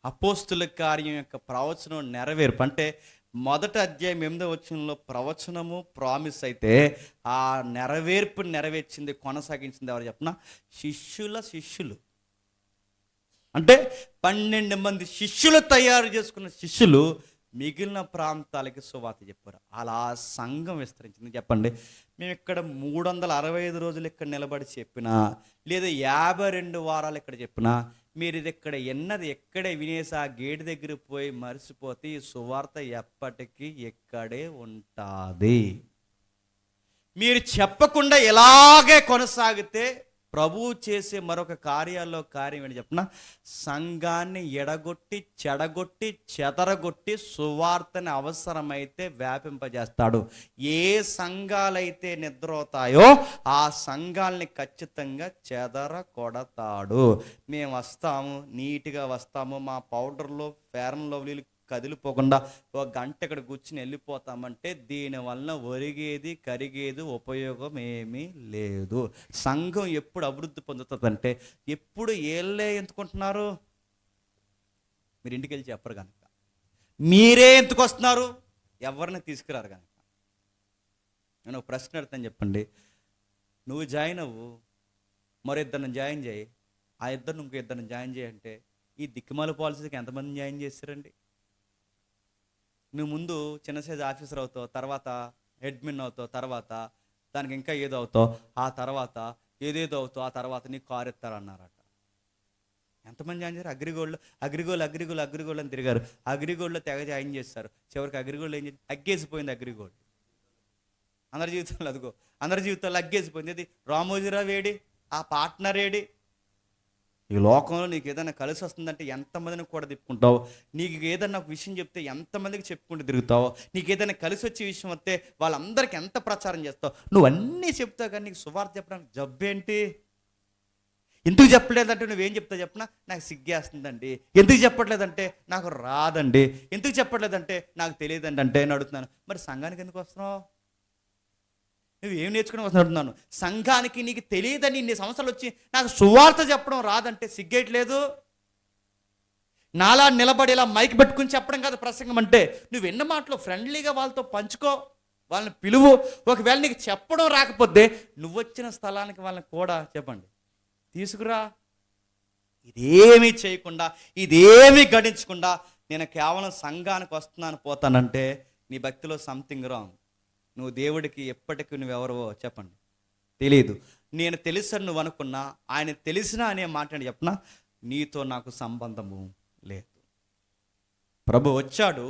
అపోస్తుల కార్యం యొక్క ప్రవచనం నెరవేర్పు అంటే 1వ అధ్యాయం 8వ వచనంలో ప్రవచనము ప్రామిస్ అయితే, ఆ నెరవేర్చింది, కొనసాగించింది ఎవరు చెప్పినా? శిష్యులు. అంటే 12 మంది శిష్యులు తయారు చేసుకున్న శిష్యులు మిగిలిన ప్రాంతాలకి సువార్త చెప్పారు. అలా సంఘం విస్తరించింది. చెప్పండి, మేము ఇక్కడ 365 రోజులు ఇక్కడ నిలబడి చెప్పినా, లేదా 52 వారాలు ఇక్కడ చెప్పినా, మీరు ఇది ఇక్కడ ఎక్కడే వినేసి ఆ గేటు దగ్గర పోయి మరిసిపోతే ఈ సువార్త ఎప్పటికీ ఎక్కడే ఉంటుంది. మీరు చెప్పకుండా ఇలాగే కొనసాగితే ప్రభువు చేసే మరొక కార్యం ఏంటి చెప్పిన? సంఘాన్ని ఎడగొట్టి, చెదరగొట్టి సువార్తని అవసరమైతే వ్యాపింపజేస్తాడు. ఏ సంఘాలైతే నిద్రపోతాయో ఆ సంఘాలని ఖచ్చితంగా చెదరగొడతాడు. మేము వస్తాము, నీట్గా వస్తాము, మా పౌడర్లో ఫెయిర్ అండ్ లవ్లీలు కదిలిపోకుండా 1 గంట ఇక్కడ కూర్చుని వెళ్ళిపోతామంటే దీనివల్ల ఒరిగేది కరిగేది ఉపయోగం ఏమీ లేదు. సంఘం ఎప్పుడు అభివృద్ధి పొందుతుందంటే, ఎప్పుడు ఏళ్ళే ఎంచుకుంటున్నారు? మీరు ఇంటికి వెళ్ళి చెప్పరు కనుక, మీరే ఎందుకు వస్తున్నారు? ఎవరిని తీసుకురారు కనుక. నేను ఒక ప్రశ్న అడుగుతాను, చెప్పండి. నువ్వు జాయిన్ అవ్వు, మరో 2 జాయిన్ చేయి, ఆ 2 ఇంకో 2 జాయిన్ చేయంటే ఈ దిక్కుమాల పాలసీకి ఎంతమంది జాయిన్ చేస్తారండి? నువ్వు ముందు చిన్న సైజ్ ఆఫీసర్ అవుతావు, తర్వాత అడ్మిన్ అవుతావు, తర్వాత దానికి ఇంకా ఏదో అవుతావు, ఆ తర్వాత ఏదేదో అవుతావు, ఆ తర్వాత నీకు కారు ఎత్తారన్నారట. ఎంతమంది జాయిన్ చేశారు? అగ్రిగోల్డ్ అని తిరిగారు. అగ్రిగోల్డ్లో తెగ జాయిన్ చేస్తారు. చివరికి అగ్రిగోల్డ్ ఏం చేసి అగ్గేసిపోయింది. అగ్రిగోల్డ్ అందరి జీవితాల్లో అగ్గేసిపోయింది. ఇది రామోజీరావు ఏడి, ఆ పార్ట్నర్ ఏడి? ఈ లోకంలో నీకు ఏదైనా కలిసి వస్తుందంటే ఎంతమందిని కూడా తిప్పుకుంటావు. నీకు ఏదైనా ఒక విషయం చెప్తే ఎంతమందికి చెప్పుకుంటూ తిరుగుతావు. నీకు ఏదైనా కలిసి వచ్చే విషయం వస్తే వాళ్ళందరికీ ఎంత ప్రచారం చేస్తావు. నువ్వు అన్నీ చెప్తావు, కానీ నీకు సువార్త చెప్పడానికి జబ్బేంటి? ఎందుకు చెప్పలేదంటే నువ్వేం చెప్తావు చెప్పినా? నాకు సిగ్గేస్తుందండి. ఎందుకు చెప్పట్లేదంటే నాకు రాదండి. ఎందుకు చెప్పట్లేదంటే నాకు తెలియదండి అంటే నేను అడుగుతున్నాను. మరి సంఘానికి ఎందుకు వస్తున్నావు? నువ్వు ఏం నేర్చుకుని వస్తున్నాను? సంఘానికి నీకు తెలియదని ఇన్ని సంవత్సరాలు వచ్చి నాకు సువార్త చెప్పడం రాదంటే సిగ్గేయట్లేదు? నాలా నిలబడి ఇలా మైక్ పెట్టుకుని చెప్పడం కాదు ప్రసంగం అంటే. నువ్వు ఎన్న మాటలు ఫ్రెండ్లీగా వాళ్ళతో పంచుకో, వాళ్ళని పిలువు. ఒకవేళ నీకు చెప్పడం రాకపోతే నువ్వు వచ్చిన స్థలానికి వాళ్ళని కూడా చెప్పండి తీసుకురా. ఇదేమీ చేయకుండా, ఇదేమీ గడించకుండా నేను కేవలం సంఘానికి వస్తున్నాను పోతానంటే నీ భక్తిలో సంథింగ్ రాంగ్. నువ్వు దేవుడికి ఎప్పటికీ నువ్వెవరవో చెప్పండి తెలియదు. నేను తెలుసని నువ్వు అనుకున్నా, ఆయన తెలిసినా అనే మాట చెప్పనా, నీతో నాకు సంబంధము లేదు. ప్రభు వచ్చాడు,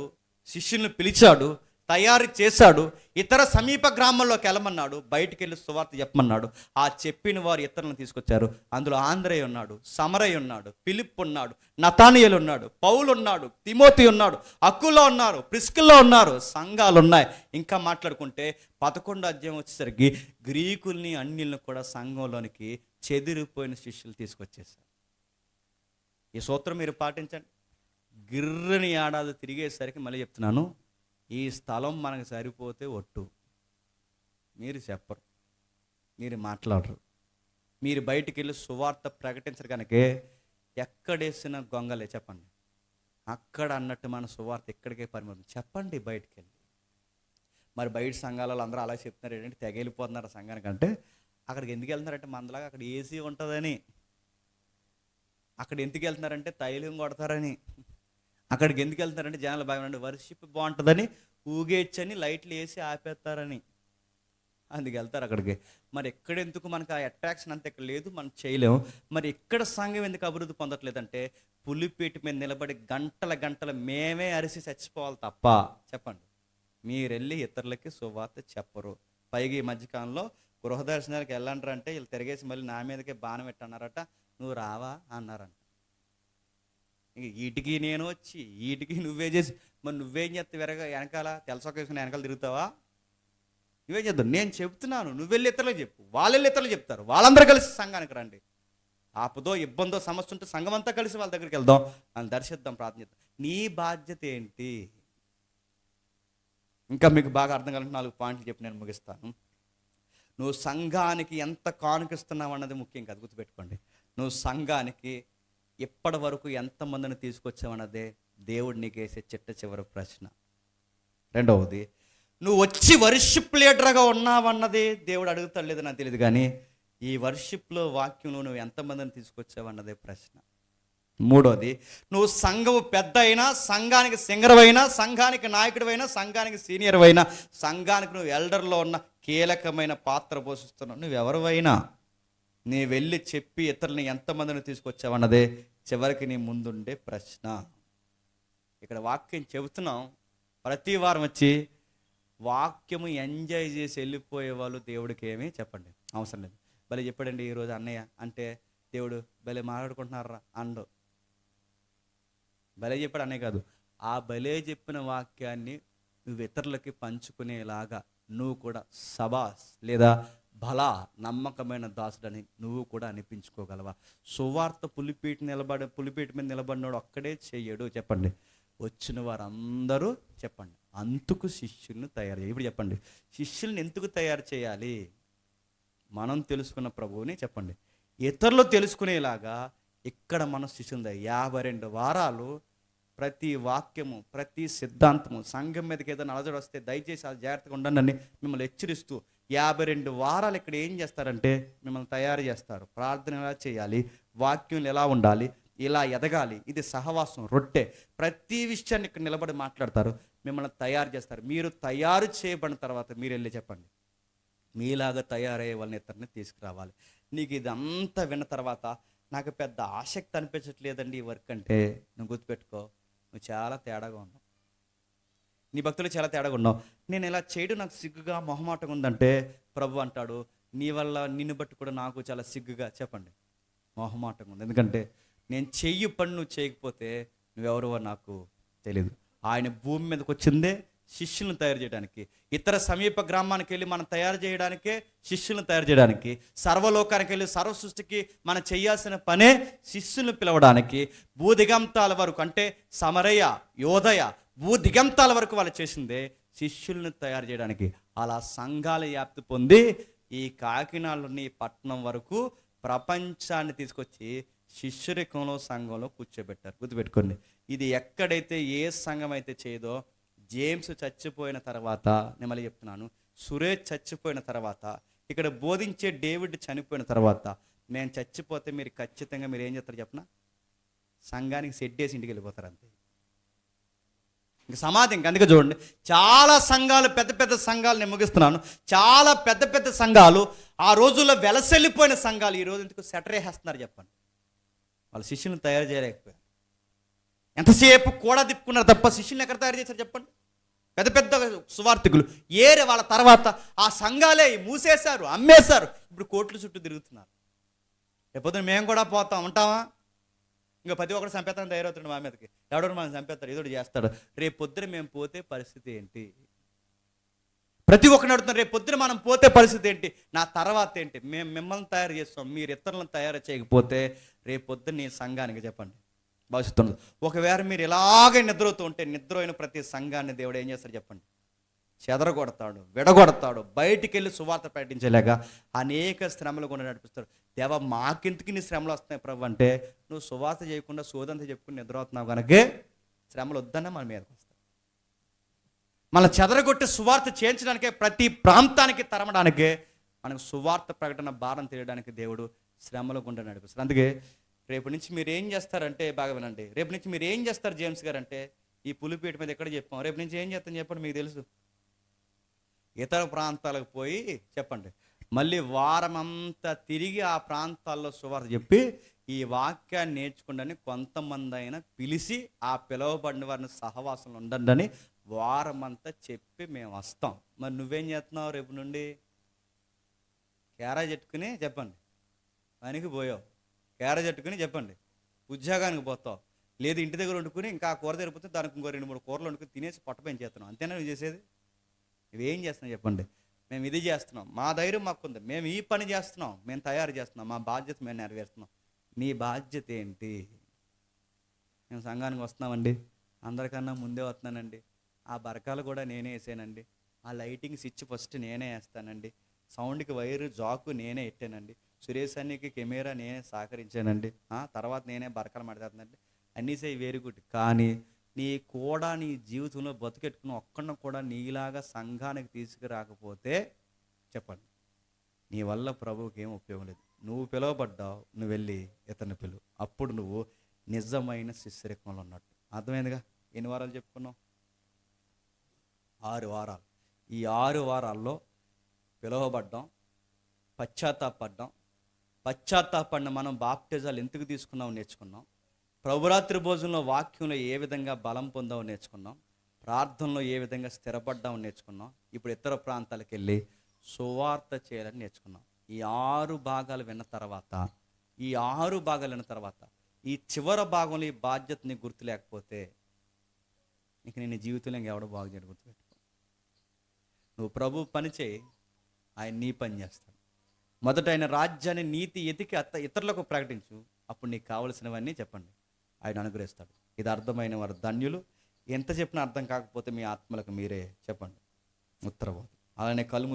శిష్యుల్ని పిలిచాడు, తయారు చేశాడు, ఇతర సమీప గ్రామాల్లోకి వెళ్ళమన్నాడు, బయటికి వెళ్ళి సువార్త చెప్పమన్నాడు. ఆ చెప్పిన వారు ఇతరులను తీసుకొచ్చారు. అందులో ఆంద్రేయ ఉన్నాడు, సమరయ్య ఉన్నాడు, ఫిలిప్ ఉన్నాడు, నతానియేలు ఉన్నాడు, పౌలు ఉన్నాడు, తిమోతి ఉన్నాడు, అక్కులో ఉన్నారు, ప్రిస్కిల్లో ఉన్నారు, సంఘాలు ఉన్నాయి. ఇంకా మాట్లాడుకుంటే 11వ అధ్యాయం వచ్చేసరికి గ్రీకుల్ని అన్యుల్ని కూడా సంఘంలోనికి చెదిరిపోయిన శిష్యులు తీసుకొచ్చేసారు. ఈ సూత్రం మీరు పాటించండి. గిర్రని ఏడాది తిరిగేసరికి మళ్ళీ చెప్తున్నాను, ఈ స్థలం మనకు సరిపోతే ఒట్టు. మీరు చెప్పరు, మీరు మాట్లాడరు, మీరు బయటికి వెళ్ళి సువార్త ప్రకటించరు. కనుక ఎక్కడేసిన గొంగలే చెప్పండి, అక్కడ అన్నట్టు మన సువార్త ఎక్కడికే పరిమితం. చెప్పండి బయటికి వెళ్ళి. మరి బయట సంఘాలలో అందరూ అలా చెప్తున్నారు ఏంటంటే తెగెళ్ళిపోతున్నారు సంఘానికంటే. అక్కడికి ఎందుకు వెళ్తున్నారంటే మనలాగా అక్కడ ఏసీ ఉంటుందని. అక్కడ ఎందుకు వెళ్తున్నారంటే తైలం కొడతారని. అక్కడికి ఎందుకు వెళ్తున్నారంటే జనాలు బాగా వర్షిప్ బాగుంటుందని, ఊగేచ్చని లైట్లు వేసి ఆపేస్తారని. అందుకు వెళ్తారు అక్కడికి. మరి ఎక్కడెందుకు మనకు ఆ అట్రాక్షన్ అంత ఇక్కడ లేదు, మనం చేయలేము. మరి ఇక్కడ సంఘం ఎందుకు అభివృద్ధి పొందట్లేదంటే పులిపేట మీద నిలబడి గంటల గంటలు మేమే అరిసి చచ్చిపోవాలి తప్ప చెప్పండి మీరు వెళ్ళి ఇతరులకి సువార్త చెప్పరు. పైగా ఈ మధ్యకాలంలో గృహ దర్శనానికి వెళ్ళంటారంటే వీళ్ళు తిరిగేసి మళ్ళీ నా మీదకే బాణం పెట్టన్నారట, నువ్వు రావా అన్నారంట. వీటికి నేను వచ్చి వీటికి నువ్వే చేసి, మరి నువ్వేం చేస్తా వెనకాల తెలసొక్క వేసుకుని వెనకాల తిరుగుతావా? నువ్వేం చేద్దాం, నేను చెప్తున్నాను, నువ్వు వెళ్ళి ఇతరులకు చెప్పు, వాళ్ళు వెళ్ళి ఇతరులు చెప్తారు, వాళ్ళందరూ కలిసి సంఘానికి రండి. ఆపదో ఇబ్బందో సమస్య ఉంటే సంఘం అంతా కలిసి వాళ్ళ దగ్గరికి వెళ్దాం, వాళ్ళని దర్శిద్దాం, ప్రార్థన చేద్దాం. నీ బాధ్యత ఏంటి? ఇంకా మీకు బాగా అర్థం కావాలంటే 4 పాయింట్లు చెప్పి నేను ముగిస్తాను. నువ్వు సంఘానికి ఎంత కానుకిస్తున్నావు అన్నది ముఖ్యం కాదు, గుర్తుపెట్టుకోండి. నువ్వు సంఘానికి ఇప్పటి వరకు ఎంతమందిని తీసుకొచ్చావన్నదే దేవుడు నీకు వేసే చివరి ప్రశ్న. రెండవది, నువ్వు వచ్చి వర్షిప్ లీడర్గా ఉన్నావన్నది దేవుడు అడుగుతాడు లేదో నాకు తెలియదు, కానీ ఈ వర్షిప్లో వాక్యంలో నువ్వు ఎంతమందిని తీసుకొచ్చావన్నదే ప్రశ్న. మూడోది, నువ్వు సంఘము పెద్ద అయినా, సంఘానికి సింగర్ అయినా, సంఘానికి నాయకుడు అయినా, సంఘానికి సీనియర్ అయినా, సంఘానికి నువ్వు ఎల్డర్లో ఉన్న కీలకమైన పాత్ర పోషిస్తున్నావు, నువ్వెవరివైనా నీ వెళ్ళి చెప్పి ఇతరులని ఎంతమందిని తీసుకొచ్చావన్నదే చివరికి నీ ముందుండే ప్రశ్న. ఇక్కడ వాక్యం చెబుతున్నాం, ప్రతి వారం వచ్చి వాక్యము ఎంజాయ్ చేసి వెళ్ళిపోయే వాళ్ళు దేవుడికి ఏమీ చెప్పండి అవసరం లేదు. భలే చెప్పాడండి ఈరోజు అన్నయ్య అంటే దేవుడు భలే మాట్లాడుకుంటున్నారా అండు. భలే చెప్పాడు అన్నయ్య కాదు, ఆ భలే చెప్పిన వాక్యాన్ని నువ్వు ఇతరులకి పంచుకునేలాగా నువ్వు కూడా సబాస్ లేదా బలా నమ్మకమైన దాసుడని నువ్వు కూడా అనిపించుకోగలవా? సువార్త పులిపేట మీద నిలబడినాడు అక్కడే చెయ్యడు చెప్పండి. వచ్చిన వారందరూ చెప్పండి అంతకు శిష్యుల్ని తయారు చేయాలి. ఇప్పుడు చెప్పండి, శిష్యుల్ని ఎందుకు తయారు చేయాలి? మనం తెలుసుకున్న ప్రభువుని చెప్పండి ఇతరులు తెలుసుకునేలాగా ఇక్కడ మన శిష్యులు 52 వారాలు ప్రతి వాక్యము, ప్రతి సిద్ధాంతము, సంఘం మీదకి ఏదైనా అలజడి వస్తే దయచేసి అది జాగ్రత్తగా ఉండండి మిమ్మల్ని హెచ్చరిస్తూ 52 వారాలు ఇక్కడ ఏం చేస్తారంటే మిమ్మల్ని తయారు చేస్తారు. ప్రార్థన ఎలా చేయాలి, వాక్యం ఎలా ఉండాలి, ఇలా ఎదగాలి, ఇది సహవాసం, రొట్టె, ప్రతి విషయాన్ని ఇక్కడ నిలబడి మాట్లాడతారు, మిమ్మల్ని తయారు చేస్తారు. మీరు తయారు చేయబడిన తర్వాత మీరు వెళ్ళి చెప్పండి మీలాగా తయారయ్యే వాళ్ళని ఇతరుని తీసుకురావాలి. నీకు ఇదంతా విన్న తర్వాత నాకు పెద్ద ఆసక్తి అనిపించట్లేదండి ఈ వర్క్ అంటే, నువ్వు గుర్తుపెట్టుకో, నువ్వు చాలా తేడాగా ఉన్నావు, నీ భక్తులు చాలా తేడాగా ఉన్నావు. నేను ఇలా చేయడం నాకు సిగ్గుగా మొహమాటంగా ఉందంటే ప్రభు అంటాడు, నీ వల్ల నిన్ను బట్టి కూడా నాకు చాలా సిగ్గుగా చెప్పండి మొహమాటంగా ఉంది. ఎందుకంటే నేను చెయ్యి పని నువ్వు చేయకపోతే నువ్వెవరో నాకు తెలియదు. ఆయన భూమి మీదకి వచ్చిందే శిష్యులను తయారు చేయడానికి, ఇతర సమీప గ్రామానికి వెళ్ళి మనం తయారు చేయడానికే, శిష్యులను తయారు చేయడానికి, సర్వలోకానికి వెళ్ళి సర్వ సృష్టికి మనం చేయాల్సిన పనే శిష్యులను పిలవడానికి. భూదిగంతాల వరకు అంటే సమరయ, యోదయ, భూదిగంతాల వరకు వాళ్ళు చేసిందే శిష్యులను తయారు చేయడానికి. అలా సంఘాల వ్యాప్తి పొంది ఈ కాకినాడలోని పట్టణం వరకు ప్రపంచాన్ని తీసుకొచ్చి శిష్యరికంలో సంఘంలో కూర్చోబెట్టారు. గుర్తుపెట్టుకోండి, ఇది ఎక్కడైతే ఏ సంఘం అయితే చేయదో, జేమ్స్ చచ్చిపోయిన తర్వాత, నేను మళ్ళీ చెప్తున్నాను, సురేష్ చచ్చిపోయిన తర్వాత, ఇక్కడ బోధించే డేవిడ్ చనిపోయిన తర్వాత, నేను చచ్చిపోతే మీరు ఖచ్చితంగా మీరు ఏం చేస్తారు చెప్పనా, సంఘానికి సెట్ వేసి ఇంటికి వెళ్ళిపోతారు అంతే. ఇంక సమాధి ఇంక. అందుకే చూడండి, చాలా సంఘాలు, పెద్ద పెద్ద సంఘాలు, నేను ముగిస్తున్నాను, చాలా పెద్ద పెద్ద సంఘాలు, ఆ రోజుల్లో వెలసెళ్ళిపోయిన సంఘాలు ఈ రోజు ఎందుకు సెటరేసేస్తున్నారు చెప్పండి. వాళ్ళ శిష్యులను తయారు చేయలేకపోయారు. ఎంతసేపు కూడా తిప్పుకున్నారు తప్ప శిష్యులను ఎక్కడ తయారు చేశారు చెప్పండి. పెద్ద పెద్ద సువార్థికులు ఏరే వాళ్ళ తర్వాత ఆ సంఘాలే మూసేశారు, అమ్మేశారు. ఇప్పుడు కోట్ల చుట్టూ తిరుగుతున్నారు. రేపొద్దున మేము కూడా పోతాం ఉంటామా? ఇంకా 10 ఒకటి చంపేస్తాను తయారవుతుంది మా మీదకి, ఎవడో మనం చంపేస్తాడు, ఏదో చేస్తాడు. రేపు పొద్దున మేము పోతే పరిస్థితి ఏంటి? ప్రతి ఒక్కరిని అడుగుతున్నారు, రేపు పొద్దున మనం పోతే పరిస్థితి ఏంటి, నా తర్వాత ఏంటి? మేము మిమ్మల్ని తయారు చేస్తాం, మీరు ఇతరులను తయారు చేయకపోతే రేపు పొద్దున నీ సంఘానికి చెప్పండి భవిష్యత్తు ఉండదు. ఒకవేళ మీరు ఇలాగే నిద్రవుతూ ఉంటే, నిద్రపోయిన ప్రతి సంఘాన్ని దేవుడు ఏం చేస్తాడు చెప్పండి? చెదరగొడతాడు, విడగొడతాడు. బయటికి వెళ్ళి సువార్త ప్రకటించలేక అనేక శ్రమలు కూడా నడిపిస్తాడు. దేవా మాకింతకి నీ శ్రమలు వస్తున్నాయి ప్రభు అంటే, నువ్వు సువార్త చేయకుండా సోదంతా చెప్పుకుని నిద్రవుతున్నావు కనుకే శ్రమలు వద్దన్నా మన మీదకి వస్తాయి. మన చెదరగొట్టి సువార్త చేయించడానికే, ప్రతి ప్రాంతానికి తరమడానికే, మనకు సువార్త ప్రకటన భారం తీయడానికి దేవుడు శ్రమలు గుండా నడిపిస్తాడు. అందుకే రేపు నుంచి మీరు ఏం చేస్తారంటే, బాగా వినండి, రేపు నుంచి మీరు ఏం చేస్తారు జేమ్స్ గారు అంటే, ఈ పులిపేట మీద ఎక్కడ చెప్పాం, రేపు నుంచి ఏం చేస్తాను చెప్పండి, మీకు తెలుసు. ఇతర ప్రాంతాలకు పోయి చెప్పండి, మళ్ళీ వారమంతా తిరిగి ఆ ప్రాంతాల్లో సువార్త చెప్పి ఈ వాక్యాన్ని నేర్చుకుంటని కొంతమంది అయినా పిలిచి ఆ పిలువబడిన వారిని సహవాసంలో ఉండండి అని వారమంతా చెప్పి మేము వస్తాం. మరి నువ్వేం చేస్తున్నావు? రేపు నుండి కేరా చెట్టుకుని చెప్పండి పనికి పోయావు, కేరా చెట్టుకుని చెప్పండి ఉద్యోగానికి పోతావు, లేదు ఇంటి దగ్గర వండుకుని ఇంకా కూర తెరిపోతే దానికి ఇంకో 2-3 కూరలు వండుకుని తినేసి పొట్ట పెంచేస్తున్నావు. అంతేనా నువ్వు చేసేది? నువ్వేం చేస్తున్నావు చెప్పండి? మేము ఇది చేస్తున్నాం, మా ధైర్యం మాకుంది, మేము ఈ పని చేస్తున్నాం, మేము తయారు చేస్తున్నాం, మా బాధ్యత మేము నెరవేరుస్తున్నాం. నీ బాధ్యత ఏంటి? మేము సంఘానికి వస్తున్నామండి, అందరికన్నా ముందే వస్తున్నానండి, ఆ బరకాలు కూడా నేనే వేసానండి, ఆ లైటింగ్ స్విచ్ ఫస్ట్ నేనే వేస్తానండి, సౌండ్కి వైరు జాకు నేనే ఎట్టానండి, సురేష్ అన్నికి కెమెరా నేనే సహకరించానండి, తర్వాత నేనే బరకాలు మాట్లాడుతానండి, అన్నీ సే వెరీ గుడ్. కానీ నీ కూడా నీ జీవితంలో బతుకెట్టుకుని ఒక్కడిని కూడా నీలాగా సంఘానికి తీసుకురాకపోతే చెప్పండి, నీ వల్ల ప్రభువుకి ఏం ఉపయోగం లేదు. నువ్వు పిలువబడ్డావు, నువ్వు వెళ్ళి ఇతన్ని పిలువు, అప్పుడు నువ్వు నిజమైన శిష్యరికంలో ఉన్నట్టు. అర్థమైందిగా? ఎన్ని వారాలు చెప్పుకున్నావు? 6 వారాలు. ఈ 6 వారాల్లో పిలువబడ్డాం, పశ్చాత్తాపడిన మనం బాప్టిజాలు ఎందుకు తీసుకున్నావు నేర్చుకున్నాం, ప్రభురాత్రి భోజనంలో వాక్యంలో ఏ విధంగా బలం పొందావు నేర్చుకున్నాం, ప్రార్థనలో ఏ విధంగా స్థిరపడ్డావు నేర్చుకున్నాం, ఇప్పుడు ఇతర ప్రాంతాలకు వెళ్ళి సువార్త చేయాలని నేర్చుకున్నాం. ఈ 6 భాగాలు విన్న తర్వాత ఈ చివరి భాగంలో ఈ బాధ్యతని గుర్తు లేకపోతే ఇక నేను జీవితంలో ఇంకెవడో బాగు చేయడం గుర్తుపెట్టుకో. నువ్వు ప్రభు పని చేయి, ఆయన నీ పని చేస్తాడు. మొదట ఆయన రాజ్యాన్ని నీతి ఎతికి ఇతరులకు ప్రకటించు, అప్పుడు నీకు కావలసినవన్నీ చెప్పండి ఆయన అనుగ్రహిస్తాడు. ఇది అర్థమైన వారు ధన్యులు. ఎంత చెప్పినా అర్థం కాకపోతే మీ ఆత్మలకు మీరే చెప్పండి ఉత్తరవాదు. అలానే కళ్ళు